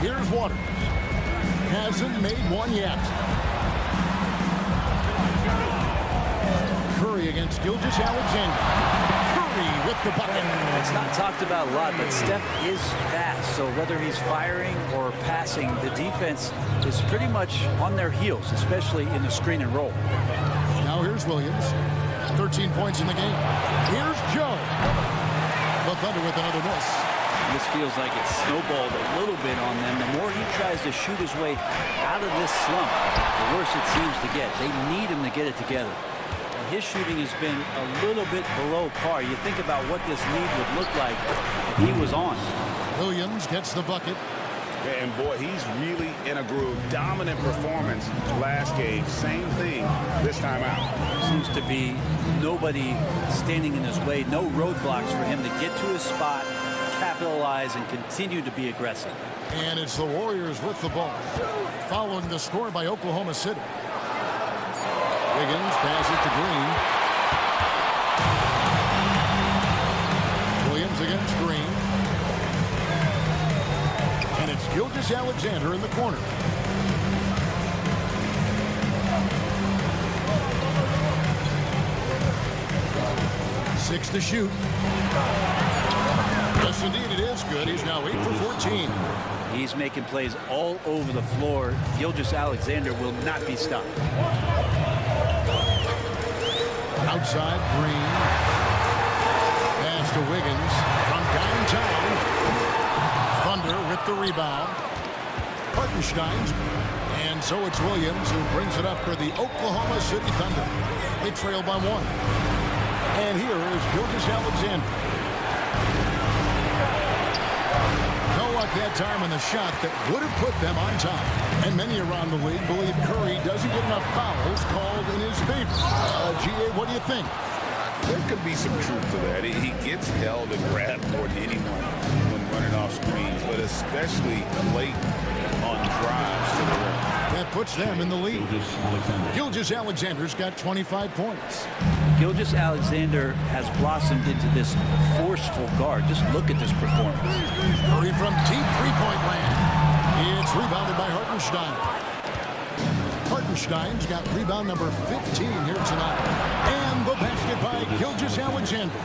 Here's Waters. Hasn't made one yet. Curry against Gilgeous-Alexander. Curry with the bucket. It's not talked about a lot, but Steph is fast, so whether he's firing or passing, the defense is pretty much on their heels, especially in the screen and roll. Now here's Williams. 13 points in the game. Here's Joe. The Thunder with another miss. This feels like it's snowballed a little bit on them. The more he tries to shoot his way out of this slump, the worse it seems to get. They need him to get it together. And his shooting has been a little bit below par. You think about what this lead would look like if he was on. Williams gets the bucket. And boy, he's really in a groove. Dominant performance last game. Same thing this time out. Seems to be nobody standing in his way. No roadblocks for him to get to his spot, capitalize, and continue to be aggressive. And it's the Warriors with the ball. Following the score by Oklahoma City. Wiggins passes to Green. Williams against Green. And it's Gilgeous-Alexander in the corner. Six to shoot. Yes, indeed, it is good. He's now 8 for 14. He's making plays all over the floor. Gilgeous-Alexander will not be stopped. Outside, Green. Pass to Wiggins from downtown. Thunder with the rebound. Hartenstein's. And so it's Williams who brings it up for the Oklahoma City Thunder. They trail by 1. And here is Gilgeous-Alexander. No luck that time on the shot that would have put them on top. And many around the league believe Curry doesn't get enough fouls called in his favor. G.A., what do you think? There could be some truth to that. He gets held and grabbed more than anyone when running off screens, but especially late on drives to the rim. That puts them in the lead. Gilgeous-Alexander's got 25 points. Gilgeous-Alexander has blossomed into this forceful guard. Just look at this performance. Curry from deep three-point land. It's rebounded by Hartenstein. Hartenstein's got rebound number 15 here tonight. And the basket by Gilgeous-Alexander.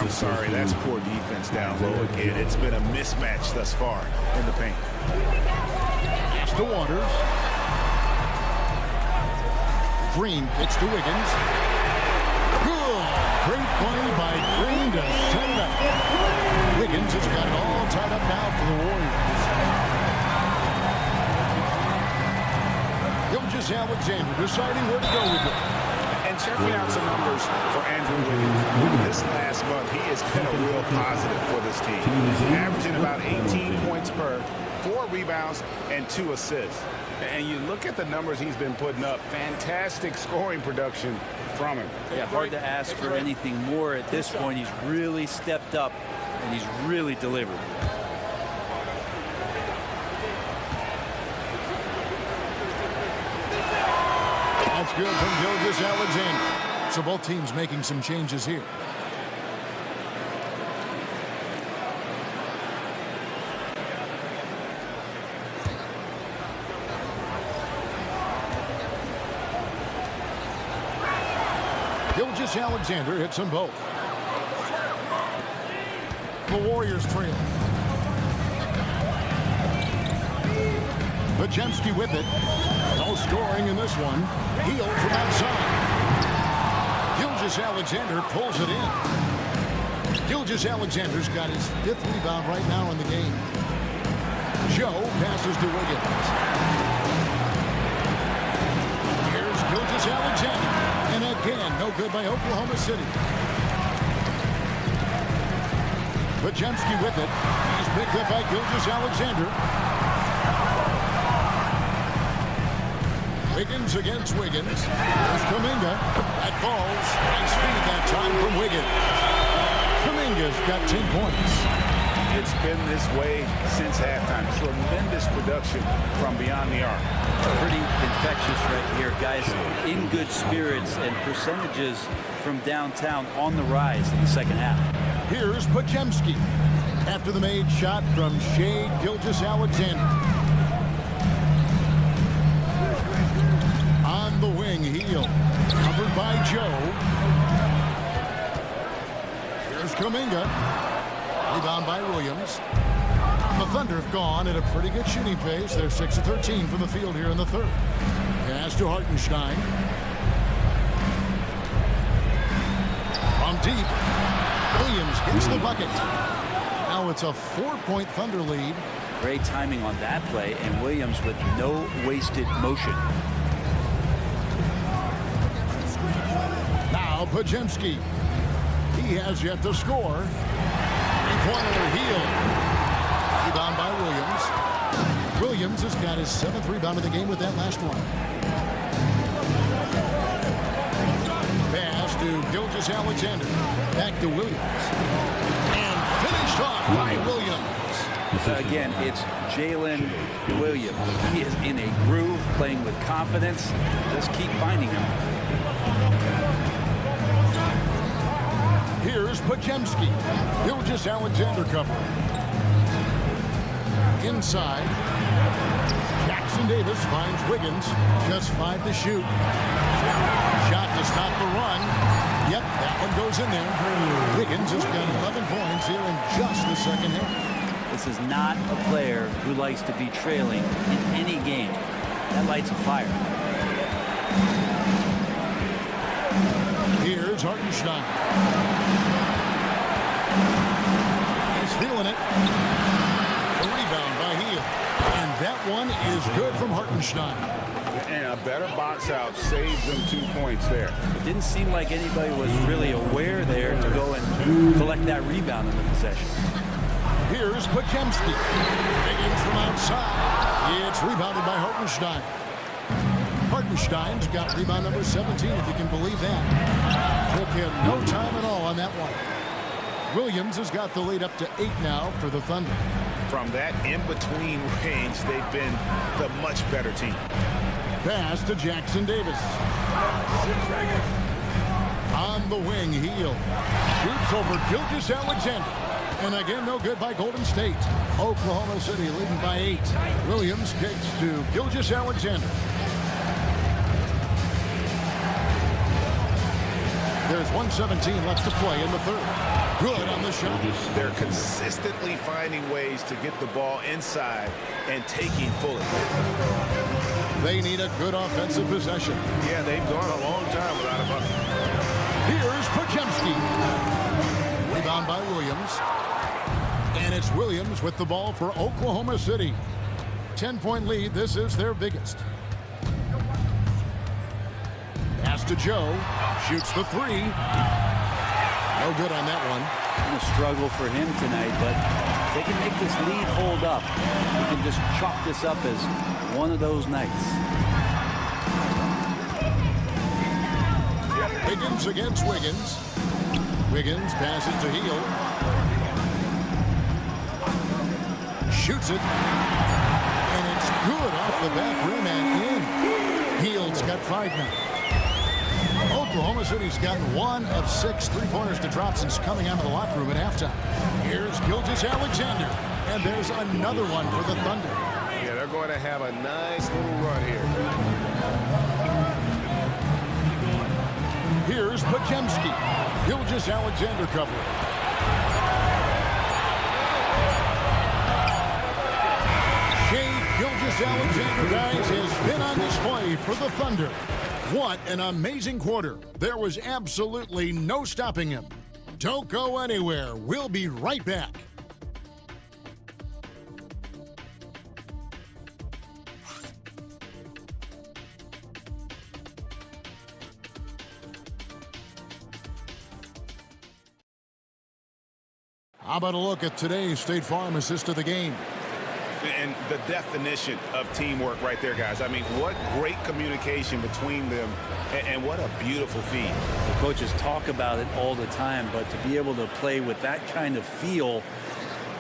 I'm sorry, that's poor defense down low again. It's been a mismatch thus far in the paint. Pass to Waters. Green kicks to Wiggins. Good. Great play by Green to set it up. Wiggins has got it all tied up now for the Warriors. Gilgeous-Alexander deciding where to go with it. And checking out some numbers for Andrew Wiggins. This last month, he has been a real positive for this team. Averaging about 18 points per, 4 rebounds, and 2 assists. And you look at the numbers he's been putting up. Fantastic scoring production from him. Yeah, hard to ask for anything more at this point. He's really stepped up, and he's really delivered. That's good from Gilgeous-Alexander. So both teams making some changes here. Gilgeous-Alexander hits them both. The Warriors trail. Bajemski with it. No scoring in this one. Heel from outside. Gilgeous-Alexander pulls it in. Gilgeous-Alexander's got his 5th rebound right now in the game. Joe passes to Wiggins. Here's Gilgeous-Alexander. And again, no good by Oklahoma City. Bajemski with it. He's picked up by Gilgeous-Alexander. Wiggins against Wiggins. Here's Kuminga. That falls. Nice feed that time from Wiggins. Kuminga's got 10 points. It's been this way since halftime. Tremendous production from beyond the arc. Pretty infectious right here, guys. In good spirits and percentages from downtown on the rise in the second half. Here's Pajemski after the made shot from Shea Gilgeous-Alexander. On the wing, Heel. Covered by Joe. Here's Kuminga. Rebound by Williams. The Thunder have gone at a pretty good shooting pace. They're 6 of 13 from the field here in the third. Pass to Hartenstein. From deep. Williams hits the bucket. Now it's a 4-point Thunder lead. Great timing on that play, and Williams with no wasted motion. Now Pajemski. He has yet to score. Three-pointer, Heel. Rebound by Williams. Williams has got his 7th rebound of the game with that last one. Pass to Gilgeous-Alexander. Back to Williams. And finished off by Williams. Again, it's Jalen Williams. He is in a groove, playing with confidence. Just keep finding him. Here's Pajemski. Gilgeous-Alexander cover. Inside. Jackson Davis finds Wiggins. Just 5 to shoot. Shot to stop the run. Yep, that one goes in there. Wiggins has got 11 points here in just the second half. This is not a player who likes to be trailing in any game. That lights a fire. Here's Hartenstein. He's feeling it. The rebound by Heel. And that one is good from Hartenstein. And a better box out saves them 2 points there. It didn't seem like anybody was really aware there to go and collect that rebound in the possession. Here's Pajemski. Wiggins from outside. It's rebounded by Hartenstein. Hartenstein's got rebound number 17, if you can believe that. Took him no time at all on that one. Williams has got the lead up to 8 now for the Thunder. From that in-between range, they've been the much better team. Pass to Jackson Davis. On the wing, Heel. Shoots over Gilgeous-Alexander. And again, no good by Golden State. Oklahoma City leading by 8. Williams kicks to Gilgeous-Alexander. There's 1:17 left to play in the third. Good on the shot. They're consistently finding ways to get the ball inside and taking full advantage. They need a good offensive possession. Yeah, they've gone a long time without a bucket. Here's Pajemski. Rebound by Williams. And it's Williams with the ball for Oklahoma City. 10-point lead. This is their biggest. Pass to Joe. Shoots the 3. No good on that one. A struggle for him tonight, but if they can make this lead hold up, we can just chalk this up as one of those nights. Wiggins against Wiggins. Wiggins passes to Heel. Shoots it. And it's good off the back rim and in. Heel's got 5 now. Oklahoma City's gotten 1 of 6 3-pointers to drop since coming out of the locker room at halftime. Here's Gilgeous-Alexander. And there's another one for the Thunder. Yeah, they're going to have a nice little run here. Here's Pajemski. Gilgeous-Alexander covering. Shea Gilgeous-Alexander, guys, has been on display for the Thunder. What an amazing quarter. There was absolutely no stopping him. Don't go anywhere. We'll be right back. How about a look at today's State Farm assist of the game? And the definition of teamwork right there, guys. I mean, what great communication between them, and what a beautiful feed. The coaches talk about it all the time, but to be able to play with that kind of feel,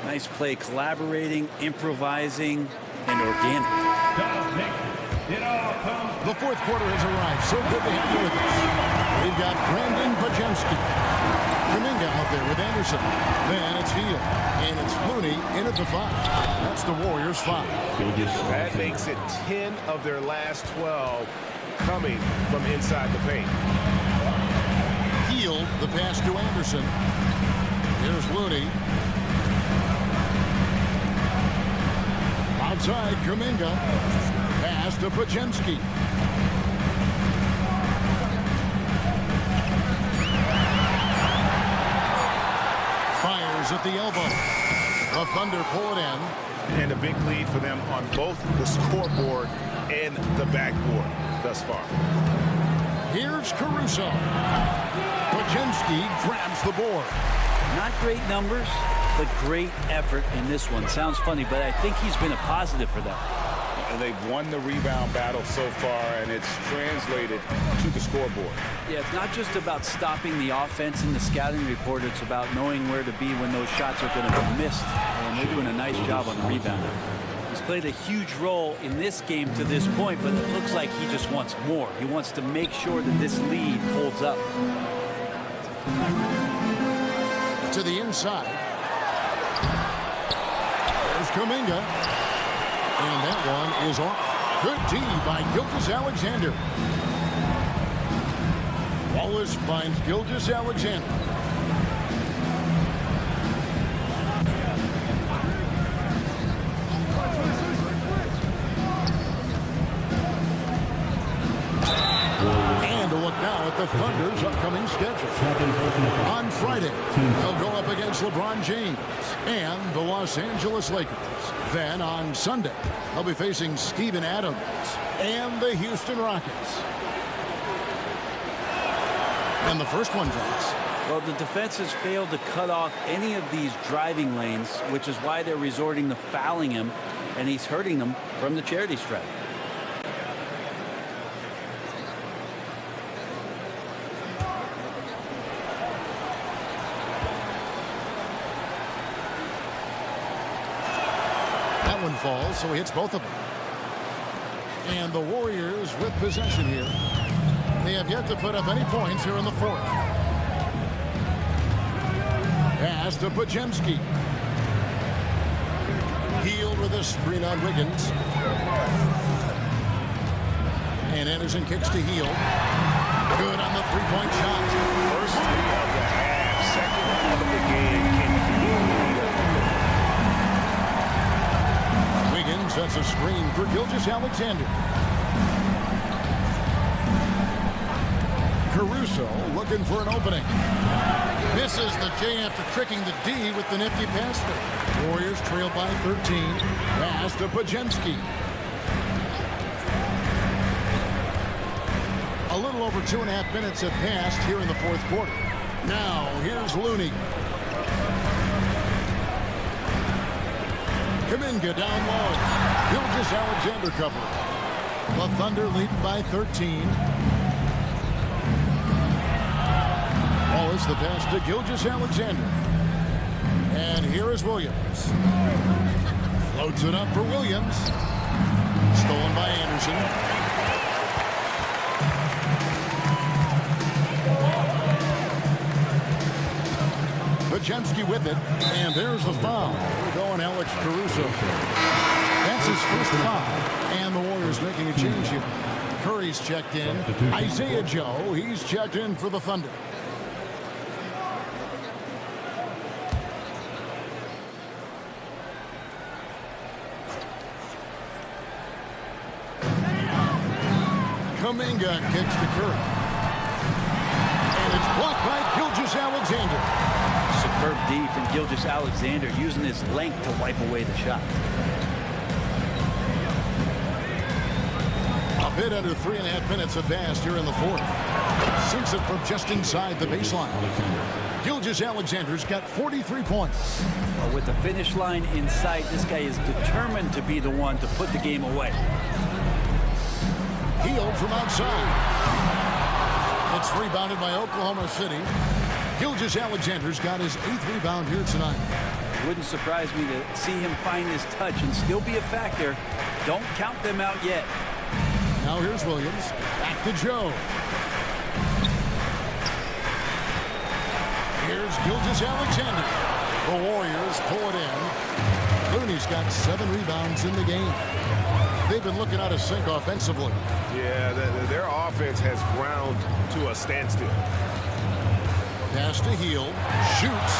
Nice play, collaborating, improvising, and organic. The fourth quarter has arrived. So good to have you with us. We've got Brandon Bajemski. Kuminga out there with Anderson. Then it's Hield. And it's Looney in at the 5. That's the Warriors' 5. That makes it 10 of their last 12 coming from inside the paint. Hield, the pass to Anderson. Here's Looney. Outside, Kuminga. Pass to Bajemski. Fires at the elbow. The Thunder pull it in. And a big lead for them on both the scoreboard and the backboard thus far. Here's Caruso. Bajemski grabs the board. Not great numbers, but great effort in this one. Sounds funny, but I think he's been a positive for them. And they've won the rebound battle so far, and it's translated to the scoreboard. Yeah, it's not just about stopping the offense in the scouting report. It's about knowing where to be when those shots are going to be missed. And they're doing a nice job on the rebound. He's played a huge role in this game to this point, but it looks like he just wants more. He wants to make sure that this lead holds up. To the inside. There's Kuminga. And that one is off. Good D by Gilgeous-Alexander. Wallace finds Gilgeous-Alexander. And a look now at the Thunder's upcoming schedule. On Friday, they'll go up against LeBron James and the Los Angeles Lakers. Then on Sunday, they'll be facing Steven Adams and the Houston Rockets. And the first one drops. Well, the defense has failed to cut off any of these driving lanes, which is why they're resorting to fouling him, and he's hurting them from the charity stripe. That one falls, so he hits both of them. And the Warriors with possession here. They have yet to put up any points here in the fourth. Pass to Bajemski. Hield with a screen on Wiggins. And Anderson kicks to Hield. Good on the three-point shot. First three of the half, second of the game. Wiggins sets a screen for Gilgeous-Alexander. Caruso looking for an opening. Misses the J after tricking the D with the nifty pass. Warriors trail by 13. Pass to Bajemski. A little over 2.5 minutes have passed here in the fourth quarter. Now, here's Looney. Kuminga down low. Gilgeous-Alexander cover. The Thunder leading by 13. Wallace the pass to Gilgeous-Alexander. And here is Williams. Floats it up for Williams. Stolen by Anderson. Bajemski with it, and there's the foul. We're going Alex Caruso. That's his first foul, and the Warriors making a change here. Curry's checked in. Isaiah Joe, he's checked in for the Thunder. Kuminga kicks to Curry. And it's blocked by Gilgeous-Alexander. Superb D from Gilgeous-Alexander, using his length to wipe away the shot. A bit under 3.5 minutes have passed here in the fourth. Sinks it from just inside the baseline. Gilgeous-Alexander's got 43 points. Well, with the finish line in sight, this guy is determined to be the one to put the game away. Hield from outside. It's rebounded by Oklahoma City. Gilgeous-Alexander's got his 8th rebound here tonight. Wouldn't surprise me to see him find his touch and still be a factor. Don't count them out yet. Now here's Williams. Back to Joe. Here's Gilgeous-Alexander. The Warriors pull it in. Looney's got 7 rebounds in the game. They've been looking out of sync offensively. Yeah, their offense has ground to a standstill. Pass to Hield. Shoots.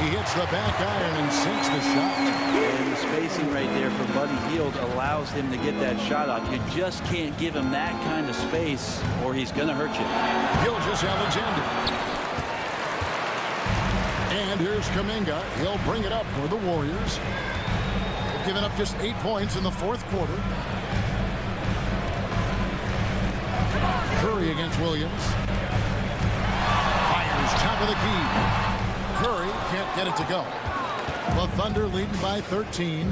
He hits the back iron and sinks the shot. And the spacing right there for Buddy Hield allows him to get that shot off. You just can't give him that kind of space or he's going to hurt you. Gilgeous-Alexander. And here's Kuminga. He'll bring it up for the Warriors. They've given up just 8 points in the 4th quarter. Curry against Williams. Fires top of the key. Curry can't get it to go. The Thunder leading by 13.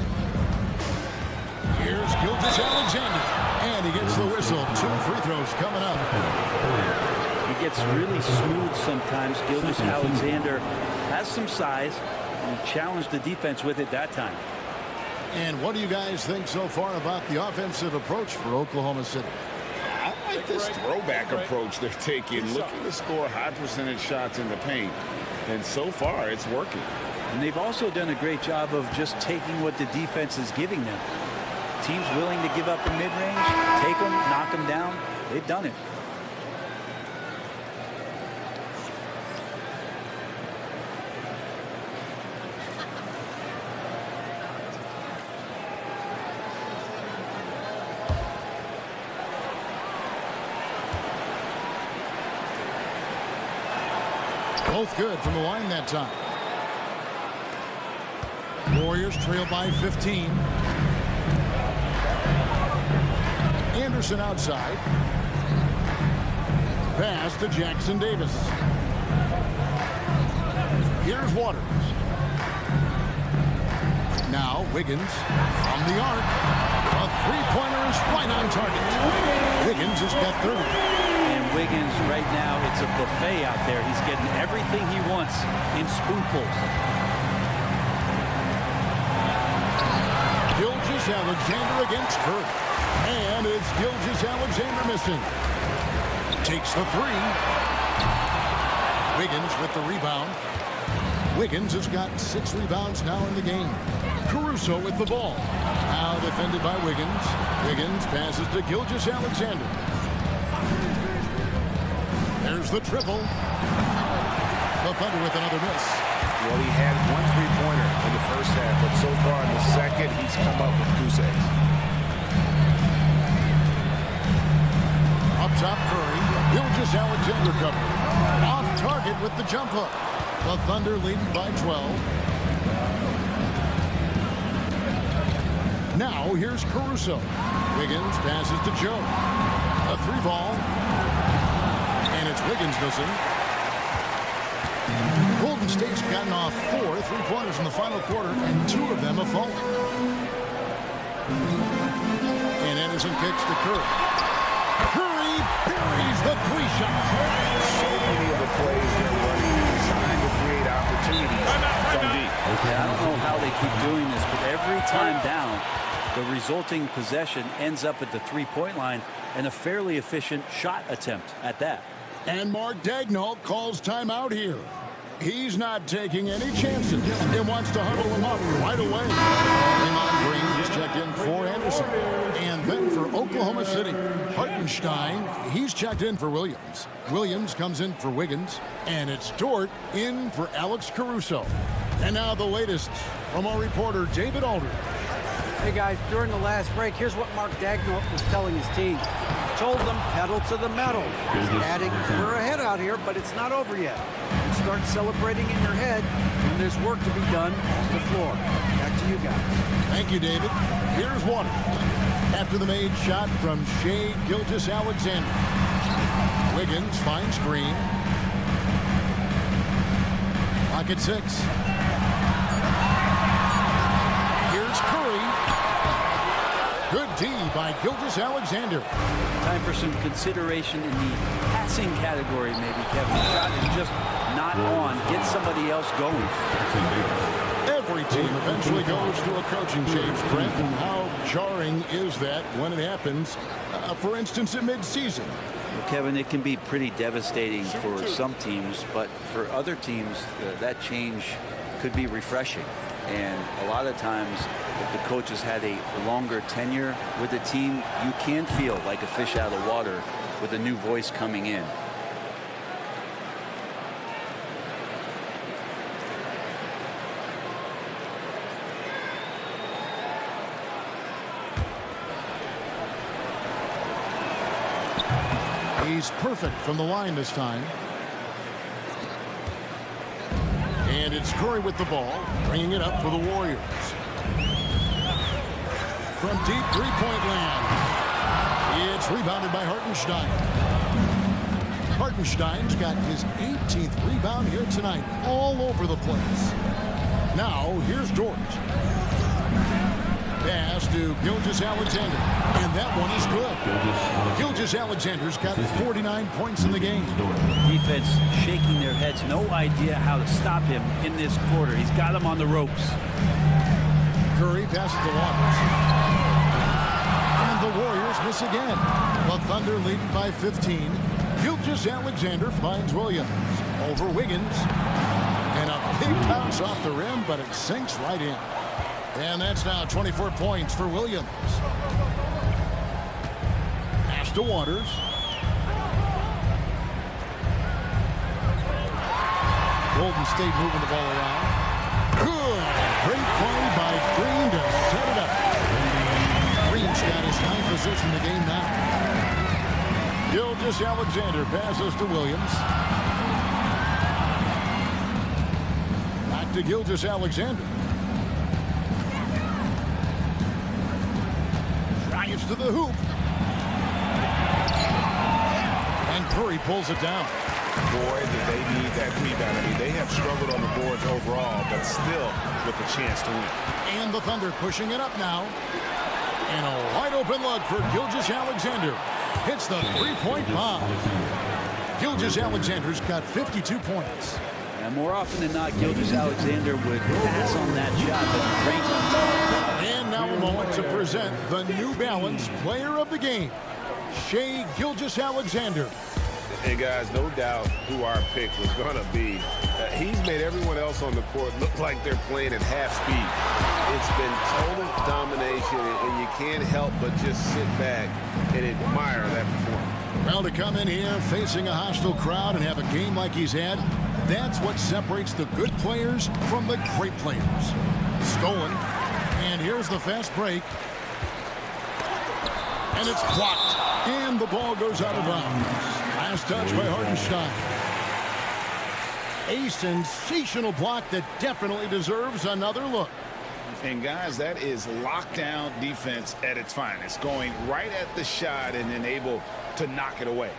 Here's Gilgeous-Alexander. And he gets the whistle. 2 free throws coming up. He gets really smooth sometimes. Gilgeous-Alexander has some size, and he challenged the defense with it that time. And what do you guys think so far about the offensive approach for Oklahoma City? I like this throwback approach they're taking, looking to score high percentage shots in the paint. And so far, it's working. And they've also done a great job of just taking what the defense is giving them. Teams willing to give up the mid-range, take them, knock them down. They've done it. Both good from the line that time. Warriors trail by 15. Anderson outside. Pass to Jackson Davis. Here's Waters. Now Wiggins from the arc. A three-pointer is right on target. Wiggins has got 30. And Wiggins right now, it's a buffet out there. He's getting everything he wants in spoonfuls. Gilgeous-Alexander against Curry. And it's Gilgeous-Alexander missing. Takes the 3. Wiggins with the rebound. Wiggins has got 6 rebounds now in the game. Caruso with the ball. Now defended by Wiggins. Wiggins passes to Gilgeous-Alexander. There's the triple. The Thunder with another miss. Well, he had 1 3-pointer in the first half, but so far in the second, he's come up with goose eggs. Up top, Curry. Gilgeous-Alexander cover. Off target with the jump hook. The Thunder leading by 12. Now here's Caruso. Wiggins passes to Joe. A 3-ball. And it's Wiggins missing. Golden State's gotten off 4 3-pointers in the final quarter, and 2 of them have fallen. And Anderson kicks to Curry. Curry buries the 3-shot. So many of the plays they're running designed to create opportunities from deep. Yeah, I don't know how they keep doing this, but every time down, the resulting possession ends up at the 3-point line and a fairly efficient shot attempt at that. And Mark Daigneault calls timeout here. He's not taking any chances and wants to huddle him up right away. Draymond Green just checked in for Anderson. And then for Oklahoma City, Hartenstein, he's checked in for Williams. Williams comes in for Wiggins. And it's Dort in for Alex Caruso. And now the latest from our reporter, David Aldridge. Hey guys, during the last break, here's what Mark Daigneault was telling his team. Told them pedal to the metal. Adding, we're ahead out here, but it's not over yet. Start celebrating in your head, and there's work to be done on the floor. Back to you guys. Thank you, David. Here's Waters. After the made shot from Shai Gilgeous-Alexander. Wiggins finds Green. Clock at 6. Here's Curry. Good D by Gilgeous-Alexander. Time for some consideration in the passing category, maybe, Kevin. The shot is just not on. Get somebody else going. Every team eventually goes through a coaching change, Brent. How jarring is that when it happens, for instance, at midseason? Well, Kevin, it can be pretty devastating for some teams, but for other teams, that change could be refreshing. And a lot of times, if the coach has had a longer tenure with the team, you can feel like a fish out of water with a new voice coming in. He's perfect from the line this time. And it's Curry with the ball, bringing it up for the Warriors. From deep three-point land, it's rebounded by Hartenstein. Hartenstein's got his 18th rebound here tonight, all over the place. Now, here's Dort. Pass to Gilgeous-Alexander, and that one is good. Gilgeous-Alexander's got 49 points in the game. Defense shaking their heads, no idea how to stop him in this quarter. He's got him on the ropes. Curry passes to Waters. And the Warriors miss again. The Thunder leading by 15. Gilgeous-Alexander finds Williams over Wiggins. And a big bounce off the rim, but it sinks right in. And that's now 24 points for Williams. Pass to Waters. Golden State moving the ball around. Good. Great play by Green to set it up. Green's got his ninth assist in the game now. Gilgeous-Alexander passes to Williams. Back to Gilgeous-Alexander. To the hoop. And Curry pulls it down. Boy, did they need that rebound. I mean, they have struggled on the boards overall, but still with a chance to win. And the Thunder pushing it up now. And a wide open look for Gilgeous-Alexander. Hits the three-point bomb. Gilgeous-Alexander's got 52 points. And more often than not, Gilgeous-Alexander would pass on that shot, but he brings on. And now a moment to present the New Balance Player of the Game, Shai Gilgeous-Alexander. And guys, no doubt who our pick was going to be. He's made everyone else on the court look like they're playing at half speed. It's been total domination, and you can't help but just sit back and admire that performance. Well, to come in here facing a hostile crowd and have a game like he's had, that's what separates the good players from the great players. Stolen. And here's the fast break. And it's blocked. And the ball goes out of bounds. Last touch by Hartenstein. A sensational block that definitely deserves another look. And guys, that is lockdown defense at its finest. Going right at the shot and then able to knock it away.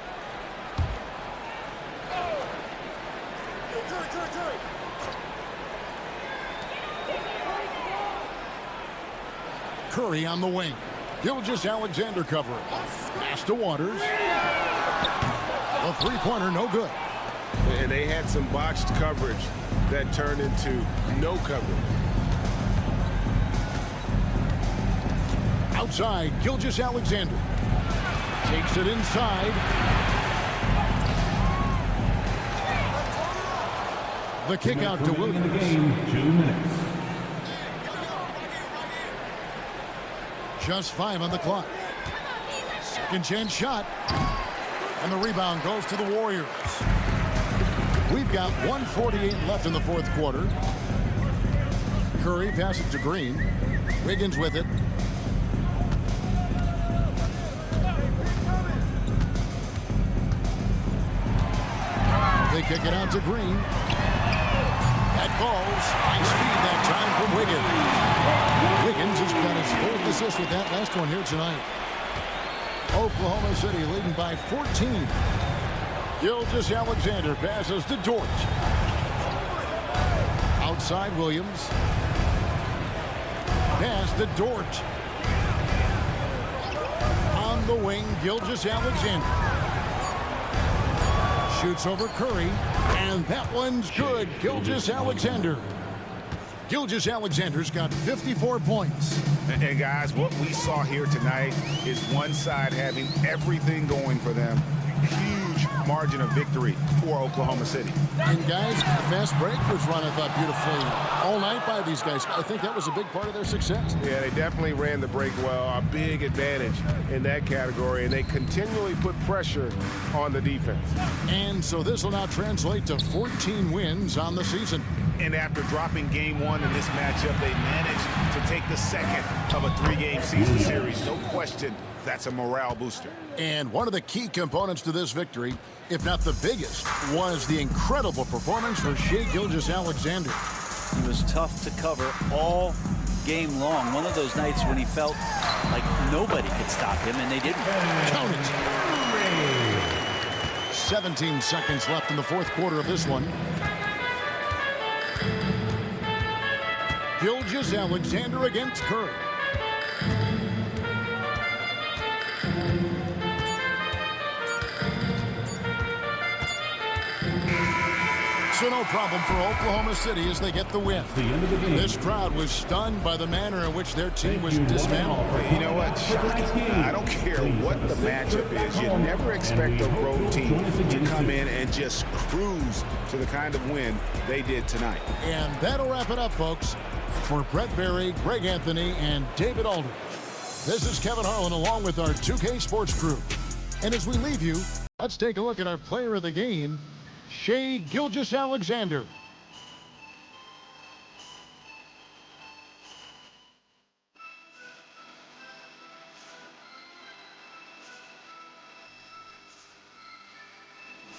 Curry on the wing. Gilgeous-Alexander covering. Pass to Waters. A three-pointer, no good. And they had some botched coverage that turned into no coverage. Outside, Gilgeous-Alexander. Takes it inside. The kick out to Williams. The game, 2 minutes. Just 5 on the clock. Second chance shot. And the rebound goes to the Warriors. We've got 1:48 left in the fourth quarter. Curry passes to Green. Wiggins with it. They kick it out to Green. That falls. High speed that time from Wiggins. Wiggins has got his fourth assist with that last one here tonight. Oklahoma City leading by 14. Gilgeous-Alexander passes to Dort. Outside Williams. Pass to Dort. On the wing, Gilgeous-Alexander. Shoots over Curry. And that one's good. Gilgeous-Alexander. Gilgeous-Alexander's got 54 points. And guys, what we saw here tonight is one side having everything going for them. Huge margin of victory for Oklahoma City. And guys, the fast break was run, I thought, beautifully all night by these guys. I think that was a big part of their success. Yeah, they definitely ran the break well. A big advantage in that category, and they continually put pressure on the defense. And so this will now translate to 14 wins on the season. And after dropping game one in this matchup, they managed to take the second of a 3-game season series. No question, that's a morale booster. And one of the key components to this victory, if not the biggest, was the incredible performance for Shai Gilgeous-Alexander. He was tough to cover all game long. One of those nights when he felt like nobody could stop him, and they didn't. Count it. 17 seconds left in the fourth quarter of this one. Gilgeous-Alexander against Curry. So no problem for Oklahoma City as they get the win. This crowd was stunned by the manner in which their team was dismantled. You know what? I don't care what the matchup is. You never expect a road team to come in and just cruise to the kind of win they did tonight. And that'll wrap it up, folks. For Brett Berry, Greg Anthony, and David Aldridge, this is Kevin Harlan along with our 2K Sports crew. And as we leave you, let's take a look at our player of the game, Shai Gilgeous-Alexander.